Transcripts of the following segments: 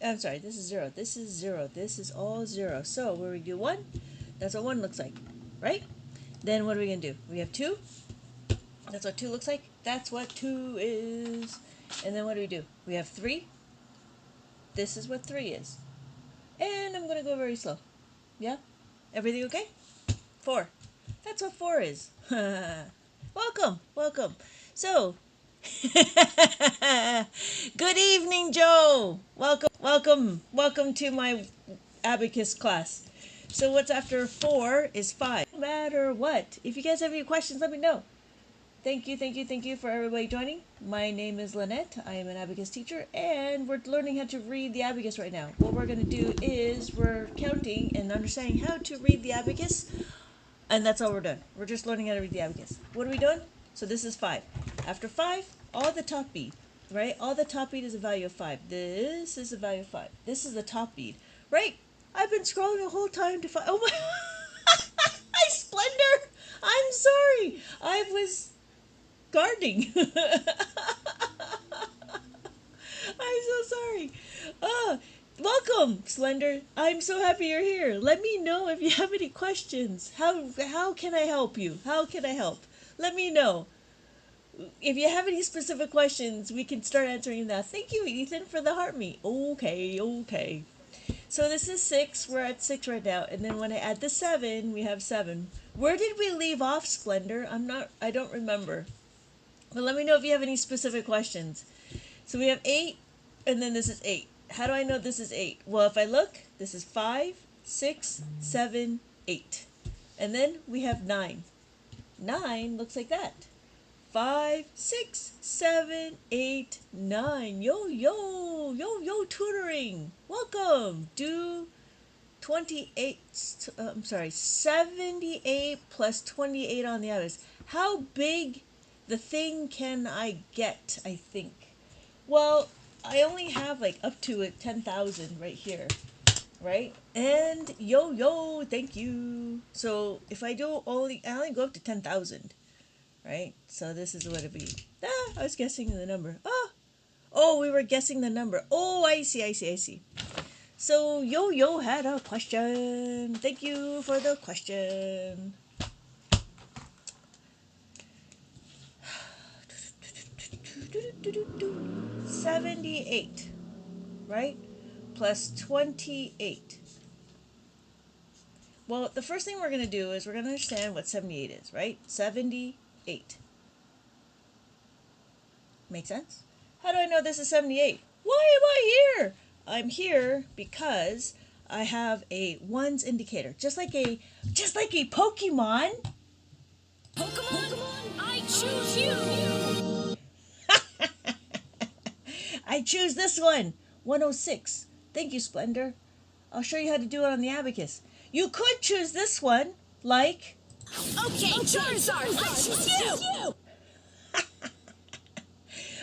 I'm sorry, this is 0. This is 0. This is all 0. So where we do 1, that's what 1 looks like, right? Then what are we going to do? We have 2. That's what 2 looks like. That's what 2 is. And then what do? We have 3. This is what 3 is. And I'm going to go very slow. Yeah? Everything okay? 4. That's what 4 is. Welcome. Welcome. So, good evening, Joe. Welcome to my Abacus class. So what's after 4 is 5. No matter what. If you guys have any questions, let me know. Thank you for everybody joining. My name is Lynette. I am an Abacus teacher, and we're learning how to read the Abacus right now. What we're going to do is we're counting and understanding how to read the Abacus, and that's all we're doing. We're just learning how to read the Abacus. What are we doing? So this is 5. After 5, all the top bead, right? All the top bead is a value of 5. This is a value of 5. This is the top bead, right? I've been scrolling the whole time to find. Oh my! Hi, Splendor. I'm sorry. I was gardening. I'm so sorry. Welcome, Slender. I'm so happy you're here. Let me know if you have any questions. How can I help you? How can I help? Let me know. If you have any specific questions, we can start answering that. Thank you, Ethan, for the heart me. Okay. So this is 6. We're at 6 right now. And then when I add the 7, we have 7. Where did we leave off, Splendor? I don't remember. But let me know if you have any specific questions. So we have 8, and then this is 8. How do I know this is 8? Well, if I look, this is 5, 6, 7, 8. And then we have 9. 9 looks like that. 5, 6, 7, 8, 9. Yo, tutoring. Welcome. Do 28, 78 plus 28 on the others. How big the thing can I get, I think? Well, I only have like up to 10,000 right here, right? And yo, thank you. So if I I only go up to 10,000, right? So this is what it be. I was guessing the number. Oh, we were guessing the number. Oh, I see. So yo had a question. Thank you for the question. 78, right? Plus 28. Well, the first thing we're going to do is we're going to understand what 78 is, right? 78. Make sense? How do I know this is 78? Why am I here? I'm here because I have a ones indicator, just like a Pokemon. Pokemon, I choose you. I choose this one, 106. Thank you, Splendor. I'll show you how to do it on the Abacus. You could choose this one, like... Okay, Charizard, I choose you.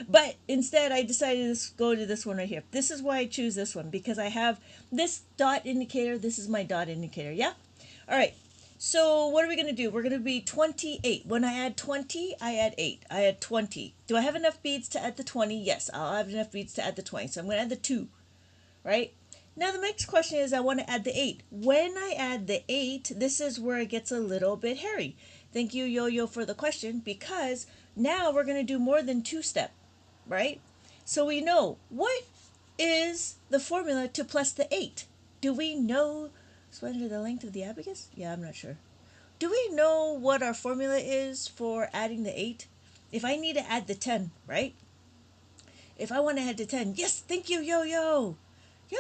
But instead, I decided to go to this one right here. This is why I choose this one, because I have this dot indicator. This is my dot indicator, yeah? All right, so what are we going to do? We're going to be 28. When I add 20, I add 8. I add 20. Do I have enough beads to add the 20? Yes, I'll have enough beads to add the 20. So I'm going to add the 2, right? Now the next question is I want to add the 8. When I add the 8, this is where it gets a little bit hairy. Thank you, Yo-Yo, for the question, because now we're going to do more than 2-step, right? So we know, what is the formula to plus the 8? Do we know, Splendor, the length of the abacus? Yeah, I'm not sure. Do we know what our formula is for adding the 8? If I need to add the 10, right? If I want to add the 10, yes, thank you, Yo-Yo. Yo,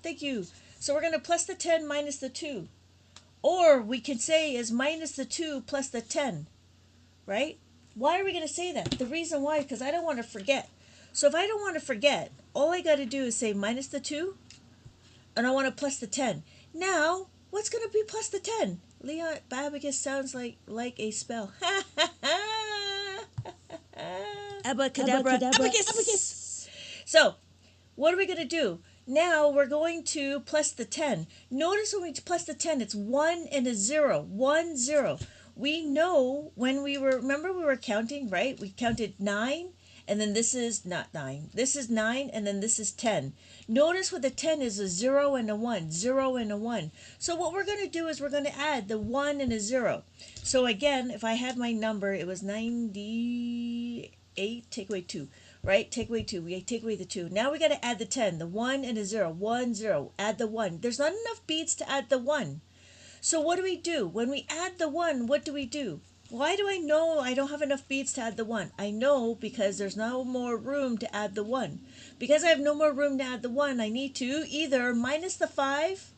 thank you. So we're going to plus the 10 minus the 2. Or we can say is minus the 2 plus the 10, right? Why are we going to say that? The reason why is because I don't want to forget. So if I don't want to forget, all I got to do is say minus the 2, and I want to plus the 10. Now, what's going to be plus the 10? Leon, Abacus sounds like a spell. Abacadabra. Abacus. So, what are we going to do? Now we're going to plus the 10. Notice when we plus the 10, it's 1 and a 0. 1, 0. We know when remember we were counting, right? We counted 9 and then this is not 9. This is 9, and then this is 10. Notice with the 10 is a 0 and a 1, 0 and a 1. So what we're going to do is we're going to add the 1 and a 0. So again, if I had my number, it was 98, take away 2. Right? Take away 2. We take away the 2. Now we got to add the 10. The 1 and a 0. 1, 0. Add the 1. There's not enough beads to add the 1. So what do we do? When we add the 1, what do we do? Why do I know I don't have enough beads to add the 1? I know because there's no more room to add the 1. Because I have no more room to add the 1, I need to either minus the 5.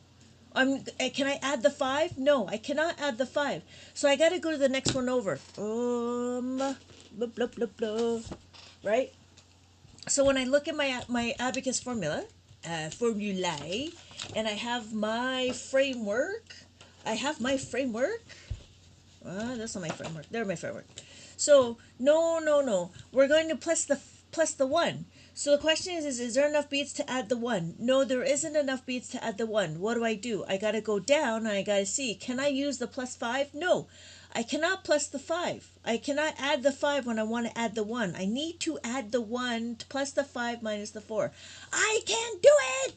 Can I add the 5? No, I cannot add the 5. So I got to go to the next one over. Blah, blah, blah, blah. Right? So when I look at my Abacus formulae, and I have my framework, that's not my framework. They're my framework. So no. We're going to plus the 1. So the question is there enough beads to add the 1? No, there isn't enough beads to add the 1. What do? I got to go down and I got to see, can I use the plus 5? No. I cannot plus the 5. I cannot add the 5 when I want to add the 1. I need to add the 1 plus the 5 minus the 4. I can't do it!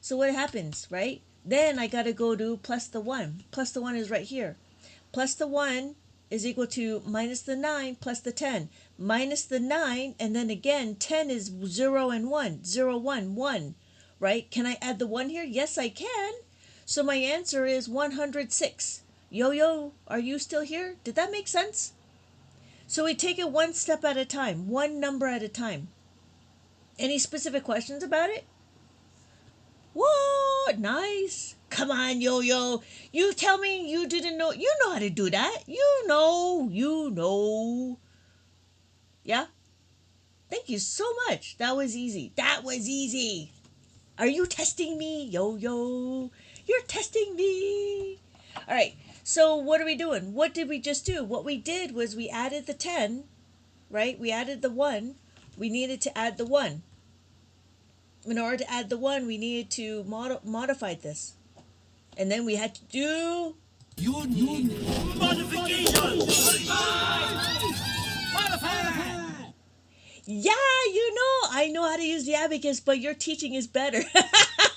So what happens, right? Then I got to go to plus the 1. Plus the 1 is right here. Plus the 1 is equal to minus the 9 plus the 10. Minus the 9, and then again, 10 is 0 and 1. 0, 1, 1. Right? Can I add the 1 here? Yes, I can. So my answer is 106. Yo, are you still here? Did that make sense? So we take it one step at a time, one number at a time. Any specific questions about it? Whoa, nice. Come on, Yo. You tell me you didn't know. You know how to do that. You know. Yeah? Thank you so much. That was easy. Are you testing me, Yo? You're testing me. All right. So what are we doing? What did we just do? What we did was we added the 10, right? We added the 1. We needed to add the 1. In order to add the 1, we needed to modify this. And then we had to do... You need modification! Modify! Yeah, I know how to use the abacus, but your teaching is better.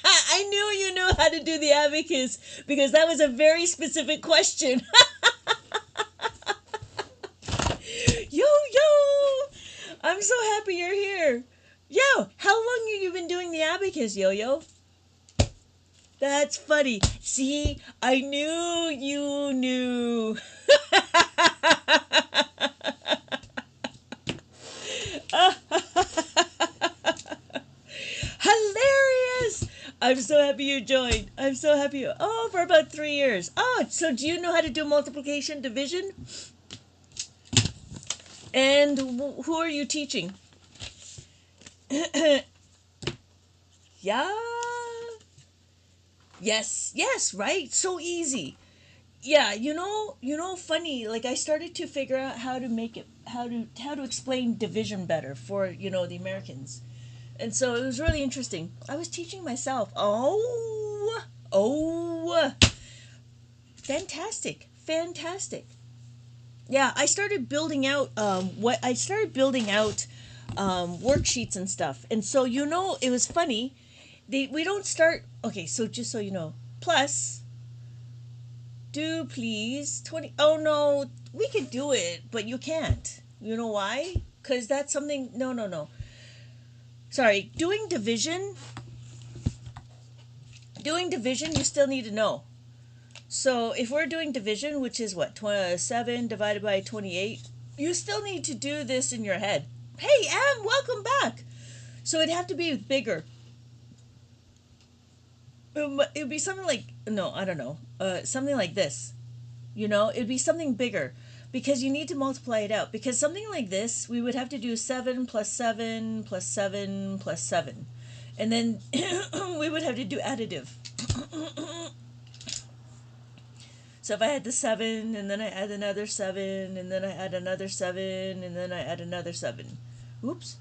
I knew you knew how to do the abacus because that was a very specific question. Yo, I'm so happy you're here. Yo, how long have you been doing the abacus, Yo? That's funny. See, I knew you knew. Hilarious! I'm so happy you joined. Oh, for about 3 years. Oh, so do you know how to do multiplication, division? And who are you teaching? Yeah. Yes, right? So easy. Yeah, funny, like I started to figure out how to make it, how to explain division better for, the Americans. And so it was really interesting. I was teaching myself. Oh, fantastic. Yeah, I started building out worksheets and stuff. And so it was funny. We don't start. Okay, so just so you know, plus. Do please 20. Oh no, we could do it, but you can't. You know why? Because that's something. No. Sorry, doing division, you still need to know. So if we're doing division, which is what, 7 divided by 28, you still need to do this in your head. Hey, Em, welcome back. So it'd have to be bigger. It'd be something like, no, I don't know, something like this. It'd be something bigger. Because you need to multiply it out. Because something like this, we would have to do 7 plus 7 plus 7 plus 7. And then we would have to do additive. So if I had the 7, and then I add another 7, and then I add another 7, and then I add another 7. Oops.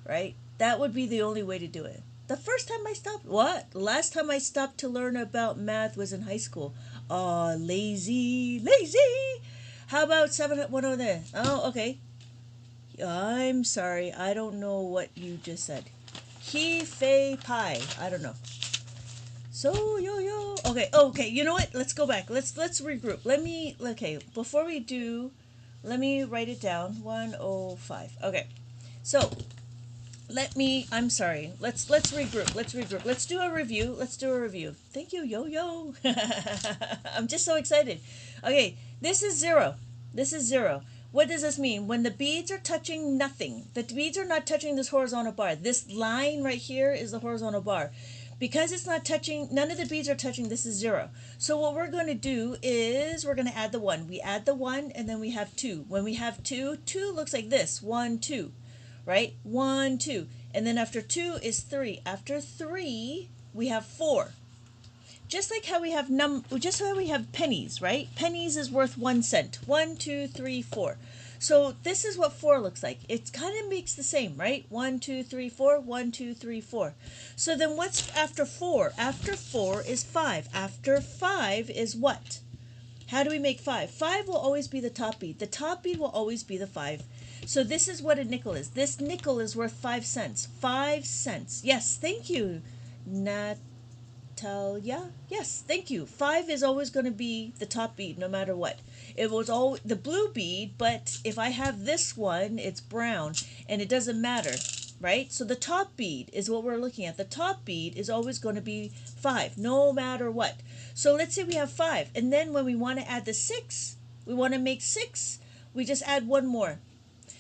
Right? That would be the only way to do it. The first time I stopped, last time I stopped to learn about math was in high school. Oh, lazy. How about 7, 1 over there? Oh, okay. I'm sorry, I don't know what you just said. He, Fei, Pi. I don't know. So yo. Okay, you know what? Let's go back. Let's regroup. Before we do, let me write it down. 105. Okay. So, I'm sorry. Let's regroup. Let's do a review. Thank you, yo. I'm just so excited. Okay, this is 0. What does this mean? When the beads are touching nothing, the beads are not touching this horizontal bar. This line right here is the horizontal bar. Because it's not touching, none of the beads are touching, this is 0. So what we're going to do is we're going to add the 1. We add the 1 and then we have 2. When we have 2, 2 looks like this. 1, 2. Right? 1, 2. And then after 2 is 3. After 3, we have 4. Just like how we have pennies, right? Pennies is worth 1 cent. 1, 2, 3, 4. So this is what 4 looks like. It kind of makes the same, right? 1, 2, 3, 4. 1, 2, 3, 4. So then what's after 4? After 4 is 5. After 5 is what? How do we make 5? 5 will always be the top bead. The top bead will always be the 5. So this is what a nickel is. This nickel is worth 5 cents. 5 cents. Yes, thank you, Natalia. Yes, thank you. 5 is always going to be the top bead no matter what. It was all the blue bead, but if I have this one, it's brown, and it doesn't matter, right? So the top bead is what we're looking at. The top bead is always going to be 5, no matter what. So let's say we have 5, and then when we want to add the 6, we want to make 6, we just add 1 more.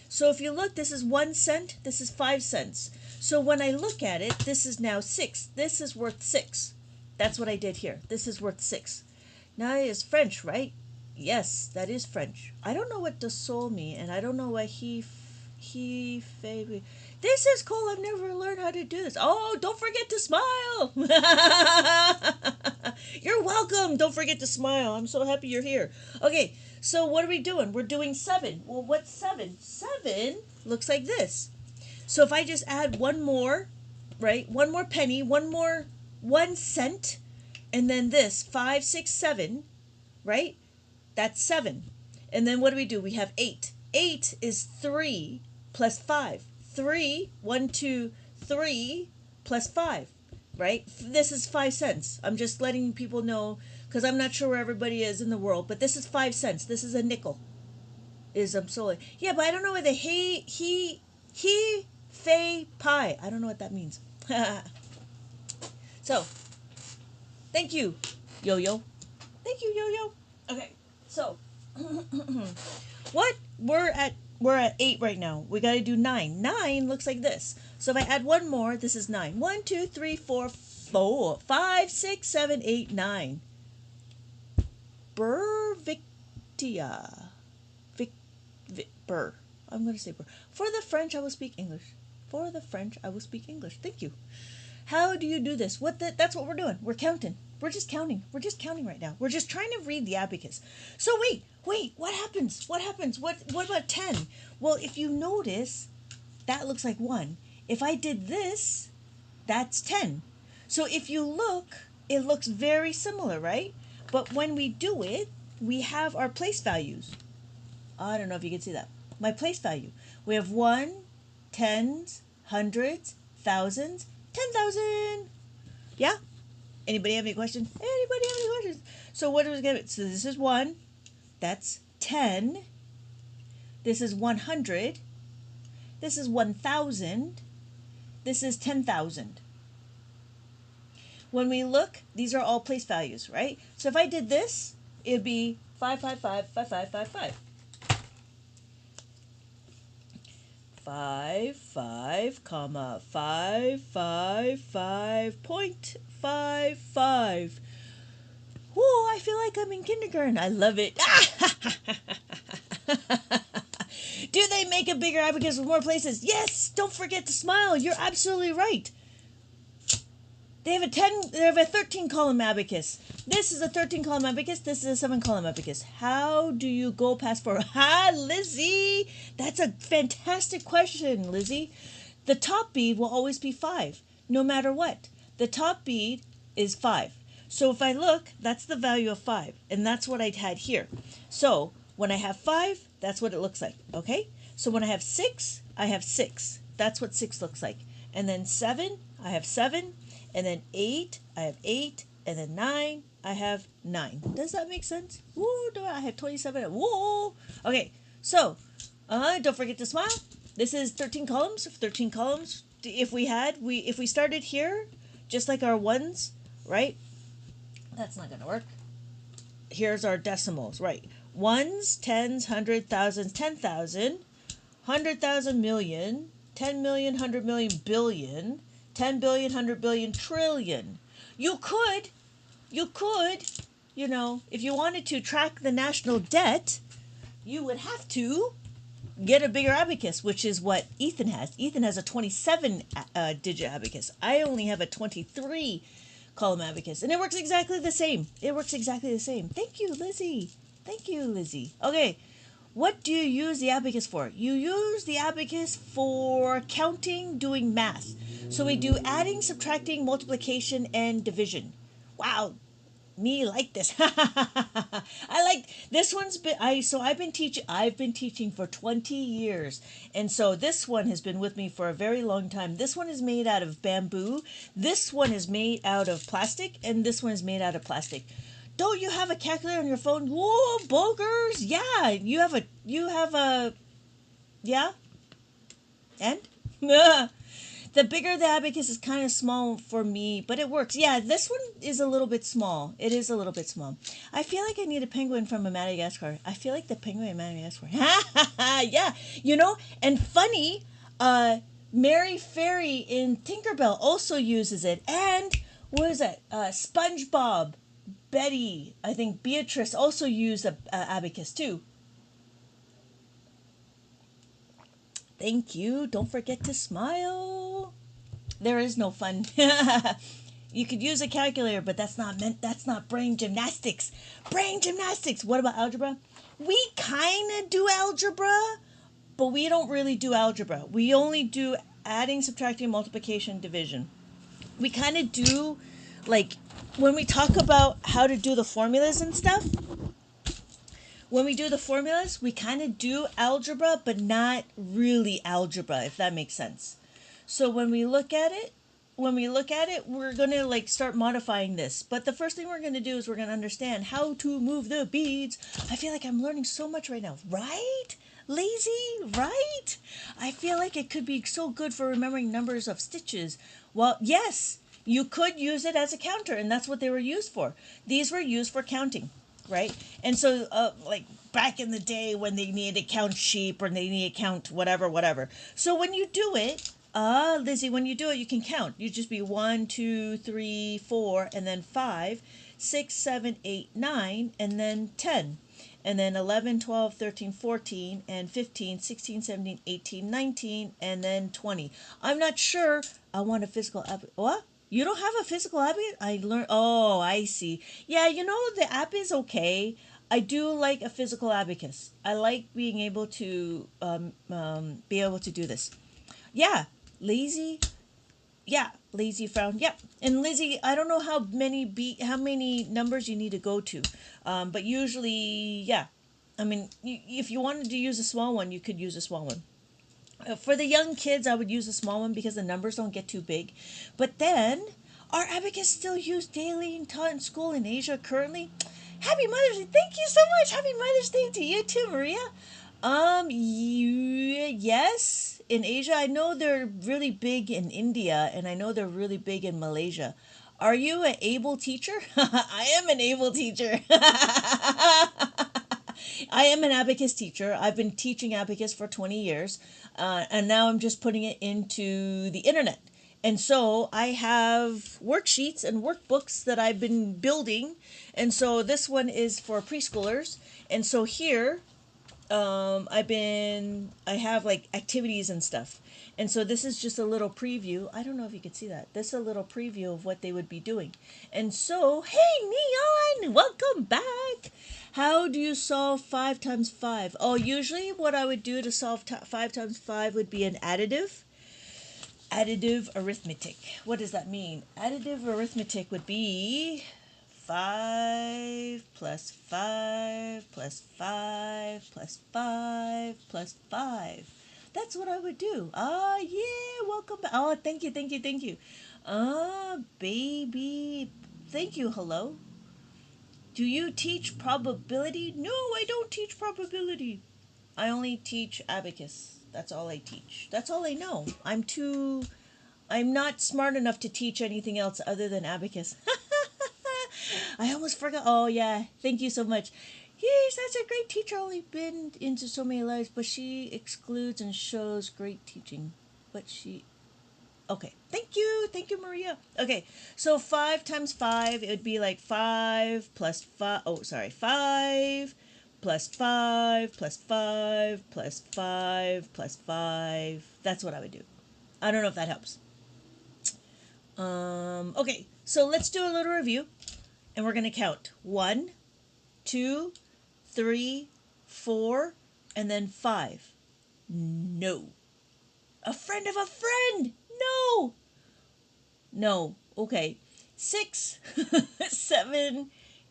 So if you look, this is 1 cent, this is 5 cents. So when I look at it, this is now 6. This is worth 6. That's what I did here. This is worth 6. Now it is French, right? Yes, that is French. I don't know what de sol mean, and I don't know what he. This is cool. I've never learned how to do this. Oh, don't forget to smile. You're welcome. Don't forget to smile. I'm so happy you're here. Okay, so what are we doing? We're doing 7. Well, what's 7? 7 looks like this. So if I just add 1 more, right? 1 more penny, 1 more 1 cent, and then this 5, 6, 7, right? That's 7. And then what do? We have 8. 8 is 3 plus 5. 3, 1, 2, 3 plus 5, right? This is 5 cents. I'm just letting people know because I'm not sure where everybody is in the world, but this is 5 cents. This is a nickel. I'm sorry. Yeah, but I don't know what the he, fei, pi. I don't know what that means. So, thank you, Yo-Yo. Thank you, Yo-Yo. Okay. So, what we're at 8 right now. We got to do 9. 9 looks like this. So if I add 1 more, this is 9. 1, 2, 3, 4, 5, 6, 7, 8, 9. Burvictia. Bur. I'm going to say bur. For the French, I will speak English. Thank you. How do you do this? That's what we're doing. We're counting. We're just counting right now. We're just trying to read the abacus. So wait, what happens? What about 10? Well, if you notice, that looks like 1. If I did this, that's 10. So if you look, it looks very similar, right? But when we do it, we have our place values. I don't know if you can see that. My place value. We have 1, tens, hundreds, thousands, 10,000. Yeah? Anybody have any questions? So what do we get? So this is 1. That's 10. This is 100. This is 1,000. This is 10,000. When we look, these are all place values, right? So if I did this, it would be 555, 5555. 55, 555.55. Whoa, I feel like I'm in kindergarten. I love it. Do they make a bigger abacus with more places? Yes, don't forget to smile. You're absolutely right. They have a 13-column abacus. This is a 13-column abacus. This is a 7-column abacus. How do you go past 4? Ha, Lizzie! That's a fantastic question, Lizzie. The top bead will always be 5, no matter what. The top bead is 5. So if I look, that's the value of 5, and that's what I had here. So when I have 5, that's what it looks like, okay? So when I have 6, I have 6. That's what 6 looks like. And then 7, I have 7. And then 8, I have 8. And then 9, I have 9. Does that make sense? Woo, do I have 27? Whoa. Okay, so don't forget to smile. This is 13 columns. 13 columns. If we started here, just like our ones, right? That's not gonna work. Here's our decimals, right? Ones, tens, hundred, thousands, 10,000, 100,000, million, 10 million, 100 million, billion, 10 billion, 100 billion, trillion. You could, if you wanted to track the national debt, you would have to get a bigger abacus, which is what Ethan has. Ethan has a 27 digit abacus. I only have a 23 column abacus, and it works exactly the same. Thank you, Lizzie. Okay, what do you use the abacus for? You use the abacus for counting, doing math. So we do adding, subtracting, multiplication, and division. Wow, me like this. I like this one's been I've been teaching for 20 years, and so this one has been with me for a very long time. This one is made out of bamboo, this one is made out of plastic, and this one is made out of plastic. Don't you have a calculator on your phone? Whoa, bogers. Yeah, you have a yeah, and the bigger the abacus is kind of small for me, but it works. Yeah, this one is a little bit small. It is a little bit small. I feel like I need a penguin from a Madagascar. I feel like the penguin in Madagascar. Yeah, and funny, Mary Fairy in Tinkerbell also uses it. And what is that? SpongeBob, Betty, I think Beatrice also used a abacus too. Thank you. Don't forget to smile. There is no fun. You could use a calculator, but that's not brain gymnastics. What about algebra? We kind of do algebra, but we don't really do algebra. We only do adding, subtracting, multiplication, division. We kind of do, like, when we talk about how to do the formulas and stuff, when we do the formulas, we kind of do algebra, but not really algebra, if that makes sense. So when we look at it, we're going to start modifying this. But the first thing we're going to do is we're going to understand how to move the beads. I feel like I'm learning so much right now, right? Lazy, right? I feel like it could be so good for remembering numbers of stitches. Well, yes, you could use it as a counter, and that's what they were used for. These were used for counting, right? And so, back in the day when they needed to count sheep or they needed to count whatever. So when you do it, Lizzie, when you do it, you can count. You just be 1, 2, 3, 4, and then 5, 6, 7, 8, 9, and then 10. And then 11, 12, 13, 14, and 15, 16, 17, 18, 19, and then 20. I'm not sure. I want a physical app. What? You don't have a physical app? Oh, I see. Yeah, the app is okay. I do like a physical abacus. I like being able to do this. Yeah, lazy. Yeah, lazy frown. Yep. And Lizzie, I don't know how many numbers you need to go to, but usually, yeah. I mean, if you wanted to use a small one, you could use a small one. For the young kids, I would use a small one because the numbers don't get too big. But then, are abacus still used daily and taught in school in Asia currently? Happy Mother's Day! Thank you so much. Happy Mother's Day to you too, Maria. Yes, in Asia. I know they're really big in India, and I know they're really big in Malaysia. Are you an able teacher? I am an able teacher. I am an abacus teacher. I've been teaching abacus for 20 years, and now I'm just putting it into the internet. And so I have worksheets and workbooks that I've been building. And so this one is for preschoolers. And so here, I have activities and stuff. And so this is just a little preview. I don't know if you could see that. This is a little preview of what they would be doing. And so, hey, Neon, welcome back. How do you solve 5 times 5? Oh, usually what I would do to solve 5 times 5 would be an additive arithmetic. What does that mean? Additive arithmetic would be 5 plus 5 plus 5 plus 5 plus 5. That's what I would do. Ah, yeah, welcome back. Oh, thank you, thank you, thank you. Ah, baby. Thank you, hello. Do you teach probability? No, I don't teach probability. I only teach abacus. That's all I teach. That's all I know. I'm not smart enough to teach anything else other than abacus. I almost forgot. Oh, yeah. Thank you so much. Yes, that's a great teacher. Only been into so many lives, but she excludes and shows great teaching. But she. Okay. Thank you. Thank you, Maria. Okay. So 5 times 5, it would be like 5 plus 5. Oh, sorry. 5 plus 5 plus 5 plus 5 plus 5. That's what I would do. I don't know if that helps. Okay, so let's do a little review, and we're going to count 1, 2, 3, 4, and then 5. No. A friend of a friend. No. No. Okay. 6, 7,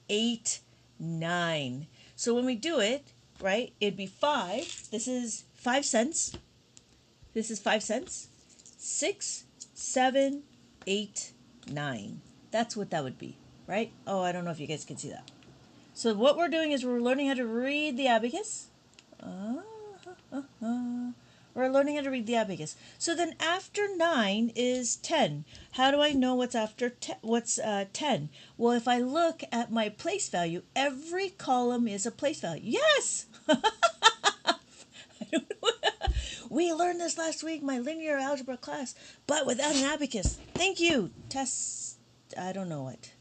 8, 9. So when we do it, right, it'd be 5. This is 5 cents. This is 5 cents. 6, 7, 8, 9. That's what that would be, right? Oh, I don't know if you guys can see that. So what we're doing is we're learning how to read the abacus. We're learning how to read the abacus. So then after 9 is 10. How do I know what's after what's 10? Well, if I look at my place value, every column is a place value. Yes! We learned this last week, my linear algebra class, but without an abacus. Thank you. Test, I don't know what.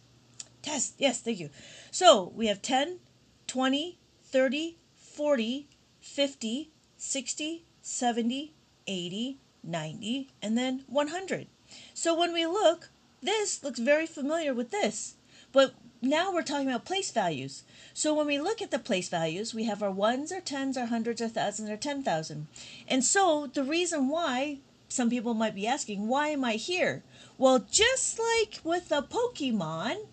Test, yes, thank you. So we have 10, 20, 30, 40, 50, 60, 70, 80, 90, and then 100. So when we look, this looks very familiar with this. But now we're talking about place values. So when we look at the place values, we have our ones, our tens, our hundreds, our thousands, our 10,000. And so the reason why some people might be asking, why am I here? Well, just like with the Pokemon,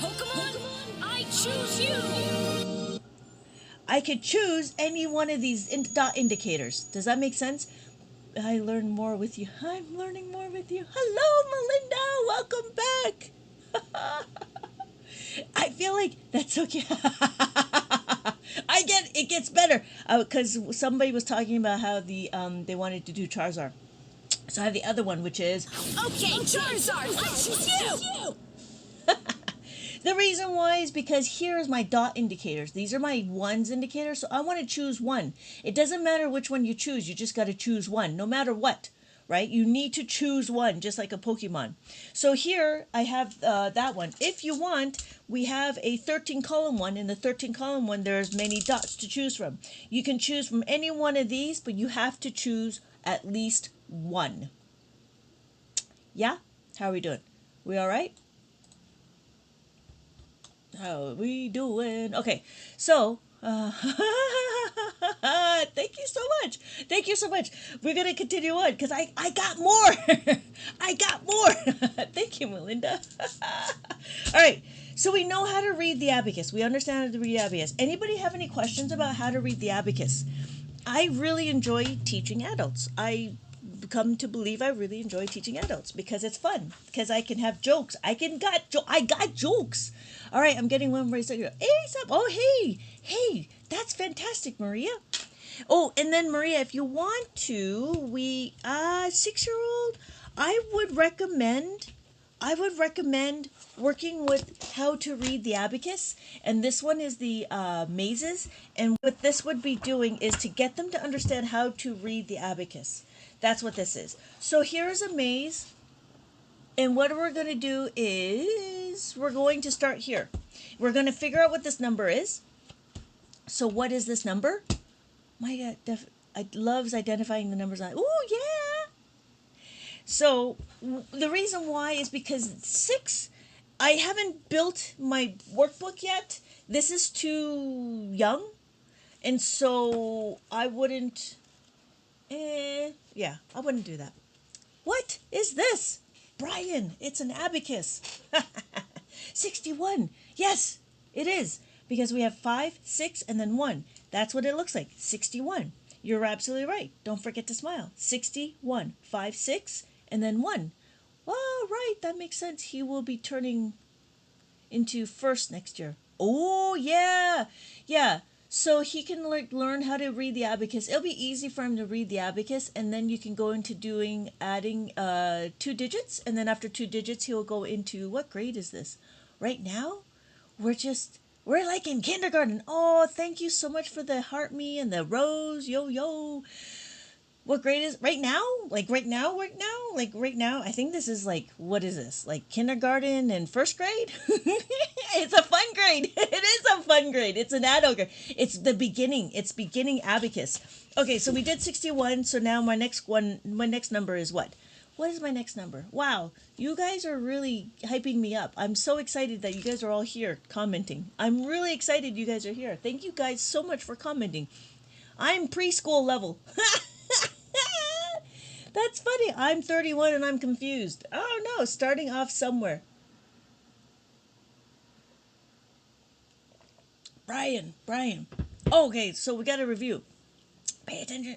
I choose you. I could choose any one of these dot indicators. Does that make sense? I learn more with you. I'm learning more with you. Hello, Melinda. Welcome back. I feel like that's okay. It gets better because somebody was talking about how they wanted to do Charizard. So I have the other one, which is Okay, Charizard, I choose you. the reason why is because here is my dot indicators. These are my ones indicators. So I want to choose one. It doesn't matter which one you choose. You just got to choose one, no matter what. Right? You need to choose one, just like a Pokemon. So here I have that one. If you want, we have a 13 column one. In the 13 column one, there's many dots to choose from. You can choose from any one of these, but you have to choose at least one. Yeah? How are we doing? We all right? How are we doing? Okay, so thank you so much. Thank you so much. We're gonna continue on because I got more. I got more. Thank you, Melinda. All right. So we know how to read the abacus. We understand how to read the abacus. Anybody have any questions about how to read the abacus? I really enjoy teaching adults. I come to believe I really enjoy teaching adults because it's fun. Because I can have jokes. I got jokes. All right, I'm getting one raised up. Hey, stop. Oh, hey, that's fantastic, Maria. Oh, and then Maria, if you want to, 6-year-old, I would recommend working with how to read the abacus. And this one is the mazes. And what this would be doing is to get them to understand how to read the abacus. That's what this is. So here's a maze. And what we're going to do is we're going to start here. We're going to figure out what this number is. So what is this number? My I loves identifying the numbers on. Oh, yeah. So the reason why is because 6, I haven't built my workbook yet. This is too young. And so I wouldn't, I wouldn't do that. What is this? Brian, it's an abacus. 61. Yes, it is. Because we have 5, 6, and then 1. That's what it looks like. 61. You're absolutely right. Don't forget to smile. 61. 5, 6, and then 1. Oh, right. That makes sense. He will be turning into first next year. Oh, yeah. Yeah. So he can learn how to read the abacus. It'll be easy for him to read the abacus, and then you can go into doing adding 2 digits, and then after 2 digits, he'll go into what grade is this? Right now, we're like in kindergarten. Oh, thank you so much for the heart me and the rose. Yo yo. What grade is right now? Like right now, right now, like right now. I think this is like, what is this? Like kindergarten and first grade? It's a fun grade. It is a fun grade. It's an adult grade. It's the beginning. It's beginning abacus. Okay, so we did 61. So now my next number is what? What is my next number? Wow, you guys are really hyping me up. I'm so excited that you guys are all here commenting. I'm really excited you guys are here. Thank you guys so much for commenting. I'm preschool level. That's funny. I'm 31 and I'm confused. Oh no, starting off somewhere. Brian. Oh, okay, so we got a review. Pay attention.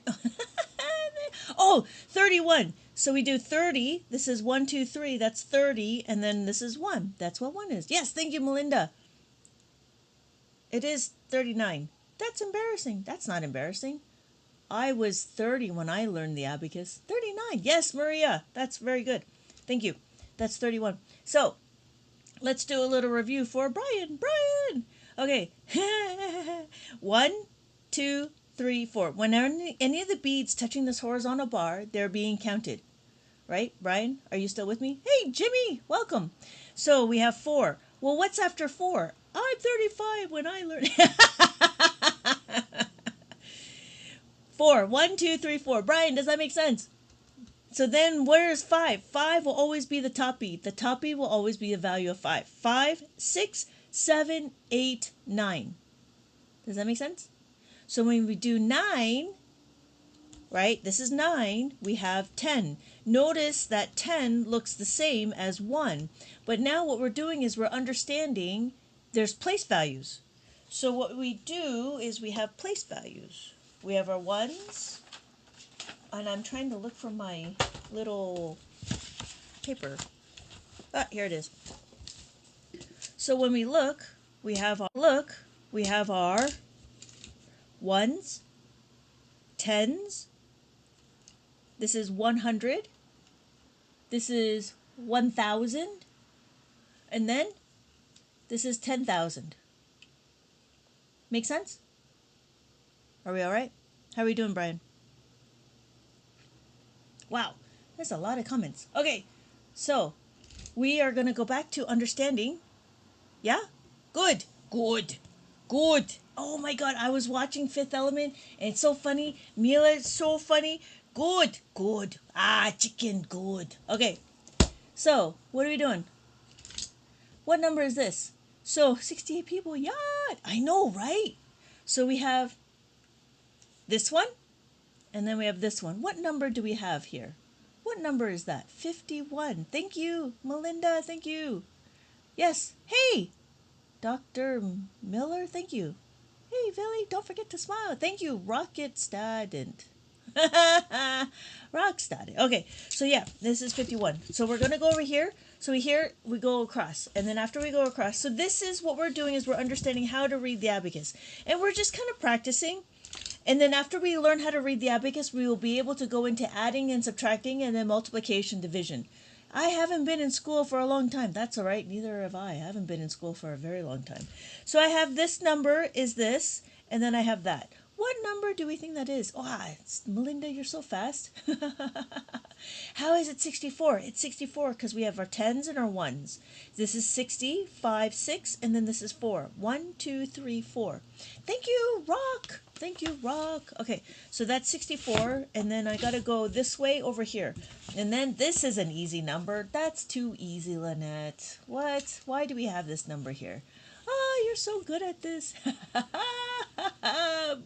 Oh, 31. So we do 30. This is 1, 2, 3. That's 30. And then this is 1. That's what 1 is. Yes, thank you, Melinda. It is 39. That's embarrassing. That's not embarrassing. I was 30 when I learned the abacus. 39. Yes, Maria. That's very good. Thank you. That's 31. So let's do a little review for Brian. Okay. 1, 2, 3, 4. When any of the beads touching this horizontal bar, they're being counted. Right, Brian? Are you still with me? Hey, Jimmy, welcome. So we have 4. Well, what's after 4? I'm 35 when I learned. 4. 1, 2, 3, 4. Brian, does that make sense? So then where's 5? 5 will always be the top bead. The top bead will always be a value of 5. 5, 6, 7, 8, 9. Does that make sense? So when we do 9, right, this is 9, we have 10. Notice that 10 looks the same as 1. But now what we're doing is we're understanding there's place values. So what we do is we have place values. We have our 1s, and I'm trying to look for my little paper. Ah, here it is. So when we look, we have our 1s, 10s. This is 100. This is 1,000. And then this is 10,000. Make sense? Are we all right? How are we doing, Brian? Wow, there's a lot of comments. Okay, so we are going to go back to understanding. Yeah? Good. Oh my God, I was watching Fifth Element, and it's so funny. Mila is so funny. Good. Ah, chicken, good. Okay, so what are we doing? What number is this? So 68 people, yeah, I know, right? So we have this one, and then we have this one. What number do we have here? What number is that? 51. Thank you, Melinda, thank you. Yes, hey, Dr. Miller, thank you. Hey, Billy, don't forget to smile. Thank you, Rocket Student. Rock Student. Okay, so yeah, this is 51. So we're going to go over here. So we go across. And then after we go across, so this is what we're doing is we're understanding how to read the abacus. And we're just kind of practicing. And then after we learn how to read the abacus, we will be able to go into adding and subtracting and then multiplication, division. I haven't been in school for a long time. That's all right. Neither have I. I haven't been in school for a very long time. So I have this number is this, and then I have that. What number do we think that is? Oh, Melinda, you're so fast. How is it 64? It's 64 because we have our 10s and our 1s. This is 60, 5, 6, and then this is 4. 1, 2, 3, 4. Thank you, Rock. Thank you, Rock. Okay, so that's 64, and then I got to go this way over here. And then this is an easy number. That's too easy, Lynette. What? Why do we have this number here? Oh, you're so good at this.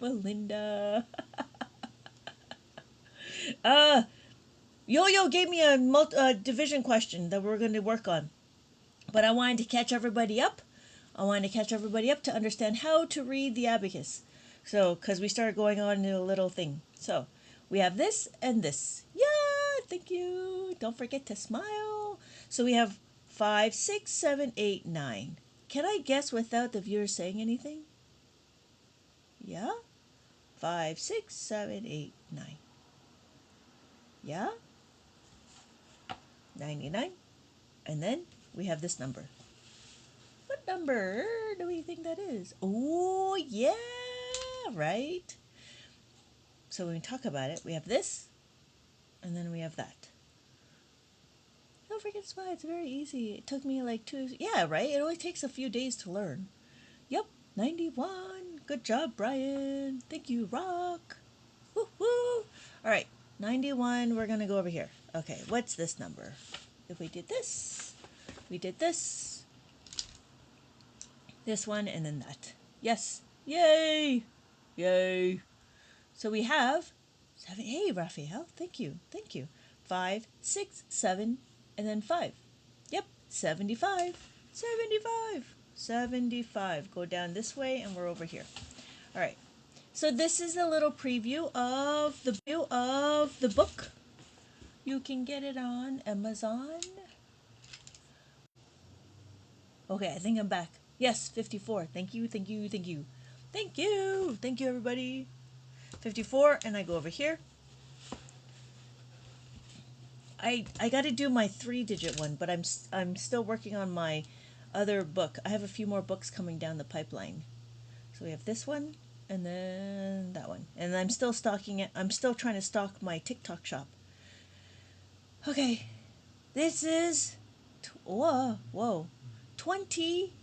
Melinda. Yo-Yo gave me a division question that we're going to work on. But I wanted to catch everybody up. To understand how to read the abacus. So, because we started going on into a little thing. So, we have this and this. Yeah, thank you. Don't forget to smile. So, we have 5, 6, 7, 8, 9. Can I guess without the viewer saying anything? Yeah? 5, 6, 7, 8, 9. Yeah? 99. And then we have this number. What number do we think that is? Oh, yeah, right? So when we talk about it, we have this, and then we have that. Don't forget to smile. It's very easy. It took me like 2... Yeah, right? It only takes a few days to learn. Yep, 91. Good job, Brian. Thank you, Rock. Woo-hoo. All right, 91. We're going to go over here. Okay, what's this number? If we did this, this one, and then that. Yes. Yay. Yay. So we have 7. Hey, Raphael. Thank you. 5, 6, 7, and then 5. Yep. 75. 75. Go down this way, and we're over here. All right. So this is a little preview of the book. You can get it on Amazon. Okay, I think I'm back. Yes, 54. Thank you, everybody. 54, and I go over here. I got to do my 3-digit one, but I'm still working on my other book. I have a few more books coming down the pipeline. So we have this one, and then that one. And I'm still stocking it. I'm still trying to stock my TikTok shop. Okay, this is... Whoa. 25.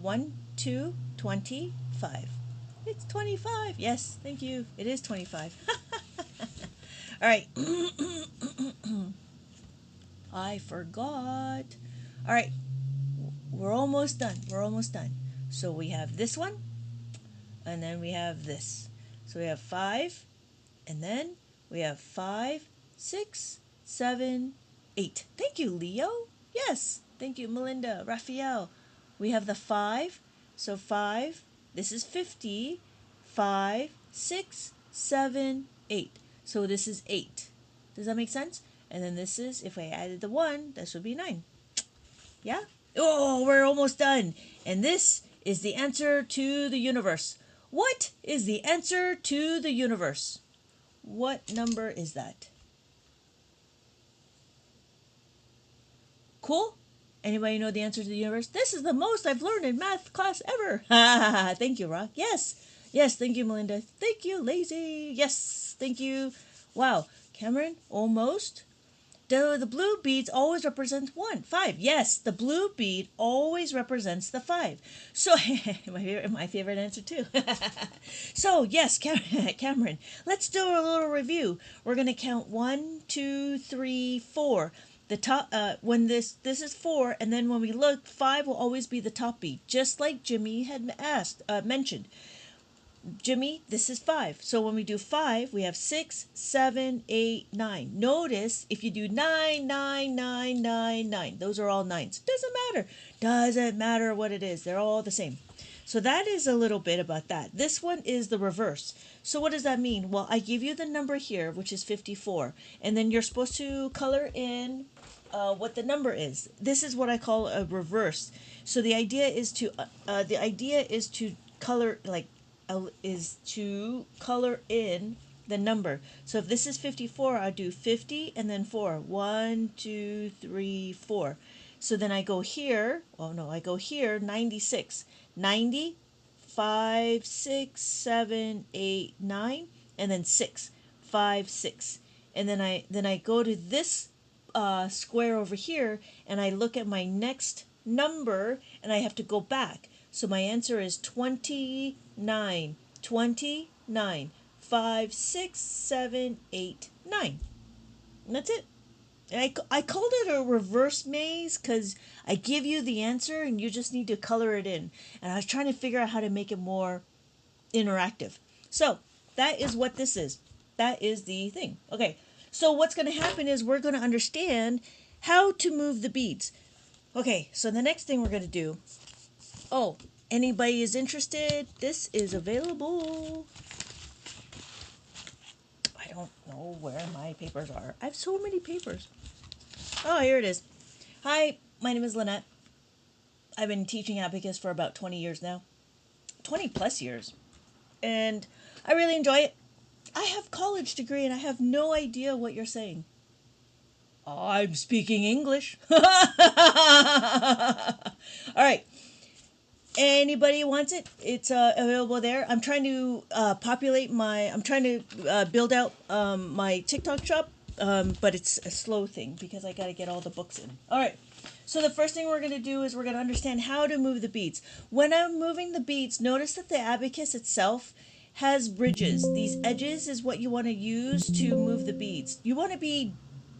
1, 2, 25. It's 25. Yes, thank you. It is 25. All right. I forgot. All right. We're almost done. So we have this one, and then we have this. So we have 5, and then we have 5, 6, 7, 8. Thank you, Leo. Yes. Thank you, Melinda, Raphael. We have the 5. So 5, this is 50. 5, 6, 7, 8. So this is 8. Does that make sense? And then this is, if I added the 1, this would be 9. Yeah? Oh, we're almost done. And this is the answer to the universe. What is the answer to the universe? What number is that? Cool? Anybody know the answer to the universe? This is the most I've learned in math class ever. Thank you, Rock. Yes, thank you, Melinda. Thank you, Lazy. Yes, thank you. Wow, Cameron, almost. The blue beads always represent 1, 5. Yes, the blue bead always represents the 5. So, my favorite answer too. So, yes, Cameron, let's do a little review. We're going to count 1, 2, 3, 4. The top, when this is 4, and then when we look, 5 will always be the top bead, just like Jimmy had mentioned. Jimmy, this is 5. So when we do 5, we have 6, 7, 8, 9. Notice if you do 9, 9, 9, 9, 9, those are all 9s. Doesn't matter what it is. They're all the same. So that is a little bit about that. This one is the reverse. So what does that mean? Well, I give you the number here, which is 54, and then you're supposed to color in what the number is. This is what I call a reverse. So the idea is to color color in the number. So if this is 54, I'll do 50 and then 4. 1, 2, 3, 4. So then I go here. Oh no, I go here. 96. 90, 5, 6, 7, 8, 9, and then 6. 5, 6. And then I go to this square over here, and I look at my next number, and I have to go back. So my answer is 29. 29. 5, 6, 7, 8, 9. And that's it. And I called it a reverse maze because I give you the answer and you just need to color it in. And I was trying to figure out how to make it more interactive. So that is what this is. That is the thing. Okay. So what's going to happen is we're going to understand how to move the beads. Okay, so the next thing we're going to do, oh, anybody is interested, this is available. I don't know where my papers are. I have so many papers. Oh, here it is. Hi, my name is Lynette. I've been teaching Abacus for about 20 years now. 20 plus years. And I really enjoy it. I have college degree and I have no idea what you're saying. I'm speaking English. All right. Anybody wants it? It's available there. I'm trying to build out my TikTok shop, but it's a slow thing because I got to get all the books in. All right. So the first thing we're going to do is we're going to understand how to move the beads. When I'm moving the beads, notice that the abacus itself has bridges. These edges is what you want to use to move the beads. You want to be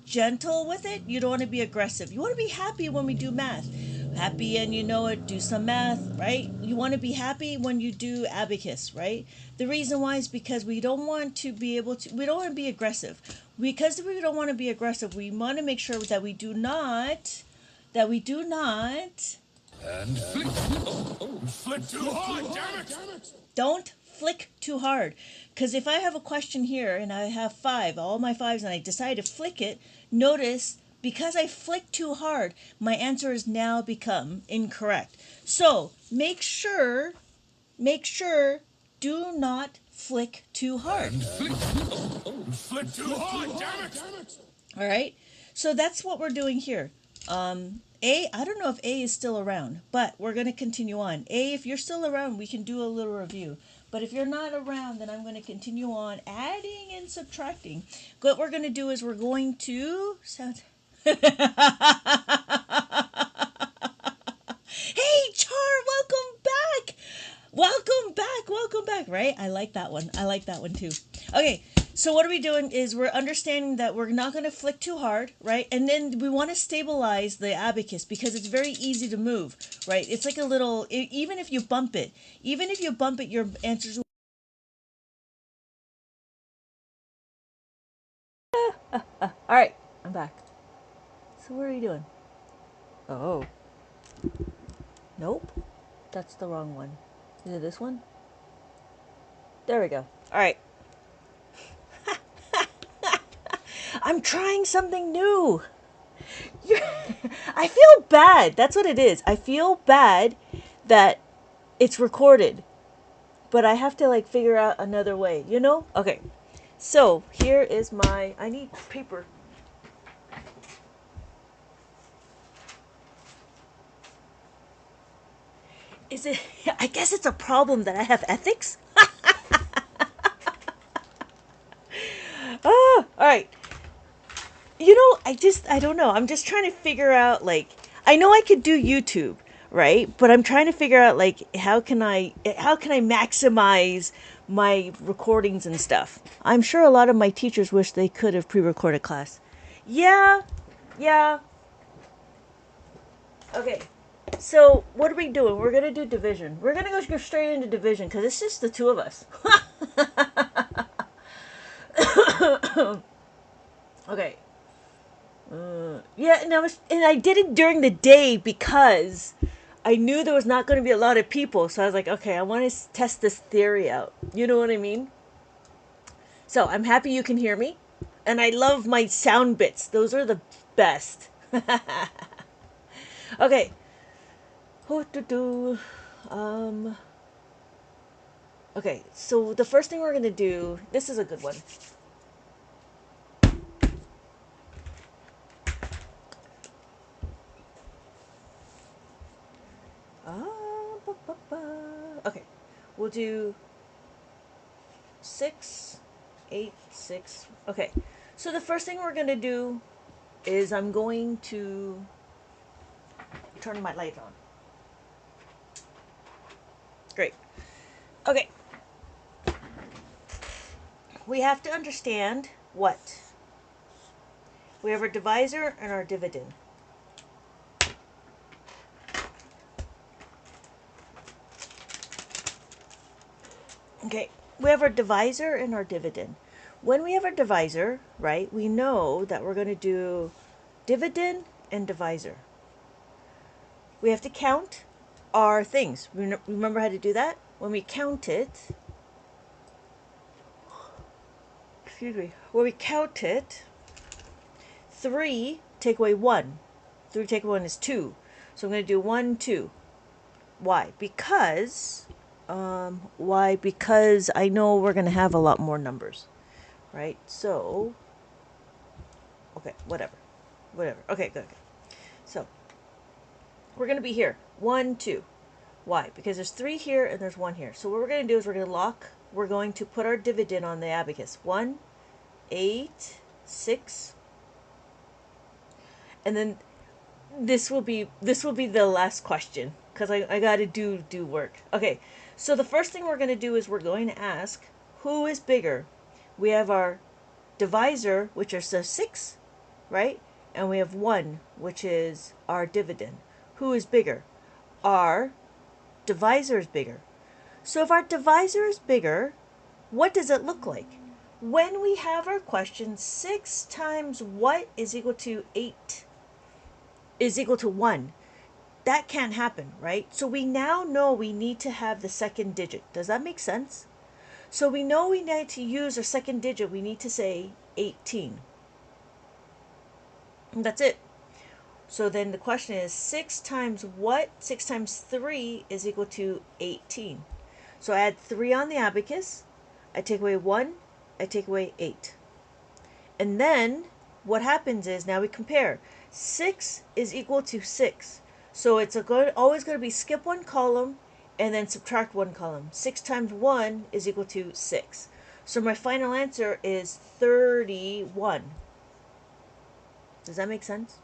gentle with it. You don't want to be aggressive. You want to be happy when we do math. Happy and you know it, do some math, right? You want to be happy when you do abacus, right? The reason why is because we don't want to be aggressive. Because we don't want to be aggressive, we want to make sure that we do not. And flick. Oh, flick too hard, damn it! Don't flick too hard. Because if I have a question here and I have all my fives, and I decide to flick it, notice because I flick too hard, my answer has now become incorrect. So make sure, do not flick too hard. And flick. Oh, flick too hard, damn it! All right. So that's what we're doing here. I don't know if A is still around, but we're going to continue on. A, if you're still around, we can do a little review. But if you're not around, then I'm going to continue on adding and subtracting. What we're going to do is we're going to sound. Hey, Char, welcome back. Welcome back, right? I like that one too. Okay, so what are we doing is we're understanding that we're not going to flick too hard, right? And then we want to stabilize the abacus because it's very easy to move, right? It's like a little, even if you bump it, your answers will. All right, I'm back. So what are you doing? Oh. Nope. That's the wrong one. Is it this one? There we go. All right. I'm trying something new. I feel bad. That's what it is. I feel bad that it's recorded. But I have to figure out another way, you know? Okay. So, here is I need paper. I guess it's a problem that I have ethics. All right. I don't know. I'm just trying to figure out, I know I could do YouTube, right? But I'm trying to figure out, how can I maximize my recordings and stuff. I'm sure a lot of my teachers wish they could have pre-recorded class. Yeah. Okay. So, what are we doing? We're going to do division. We're going to go straight into division because it's just the two of us. Okay. Yeah, and I did it during the day because I knew there was not going to be a lot of people. So I was like, okay, I want to test this theory out. You know what I mean? So I'm happy you can hear me. And I love my sound bits. Those are the best. Okay. Okay, so the first thing we're going to do, this is a good one. Okay, we'll do 6, 8, 6. Okay, so the first thing we're going to do is I'm going to turn my light on. Great. Okay. We have to understand what? We have our divisor and our dividend. Okay, we have our divisor and our dividend. when we have our divisor, right, we know that we're going to do dividend and divisor. We have to count our things. Remember how to do that? When we count it, when we count it, 3 take away 1. 3 take away 1 is 2. So I'm going to do 1, 2. Why? Because I know we're going to have a lot more numbers, right? So, okay, whatever. Okay, good. So, we're going to be here. 1, 2. Why? Because there's 3 here and there's 1 here. So what we're going to do is we're going to put our dividend on the abacus. 1, 8, 6. And then this will be the last question because I got to do work. Okay. So the first thing we're going to do is we're going to ask who is bigger. We have our divisor, which is the 6, right? And we have 1, which is our dividend. Who is bigger? Our divisor is bigger. So if our divisor is bigger, what does it look like? When we have our question, 6 times what is equal to 8 is equal to 1. That can't happen, right? So we now know we need to have the second digit. Does that make sense? So we know we need to use our second digit. We need to say 18. And that's it. So then the question is 6 times what? 6 times 3 is equal to 18. So I add 3 on the abacus. I take away 1. I take away 8. And then what happens is now we compare. 6 is equal to 6. So it's always going to be skip one column and then subtract one column. 6 times 1 is equal to 6. So my final answer is 31. Does that make sense?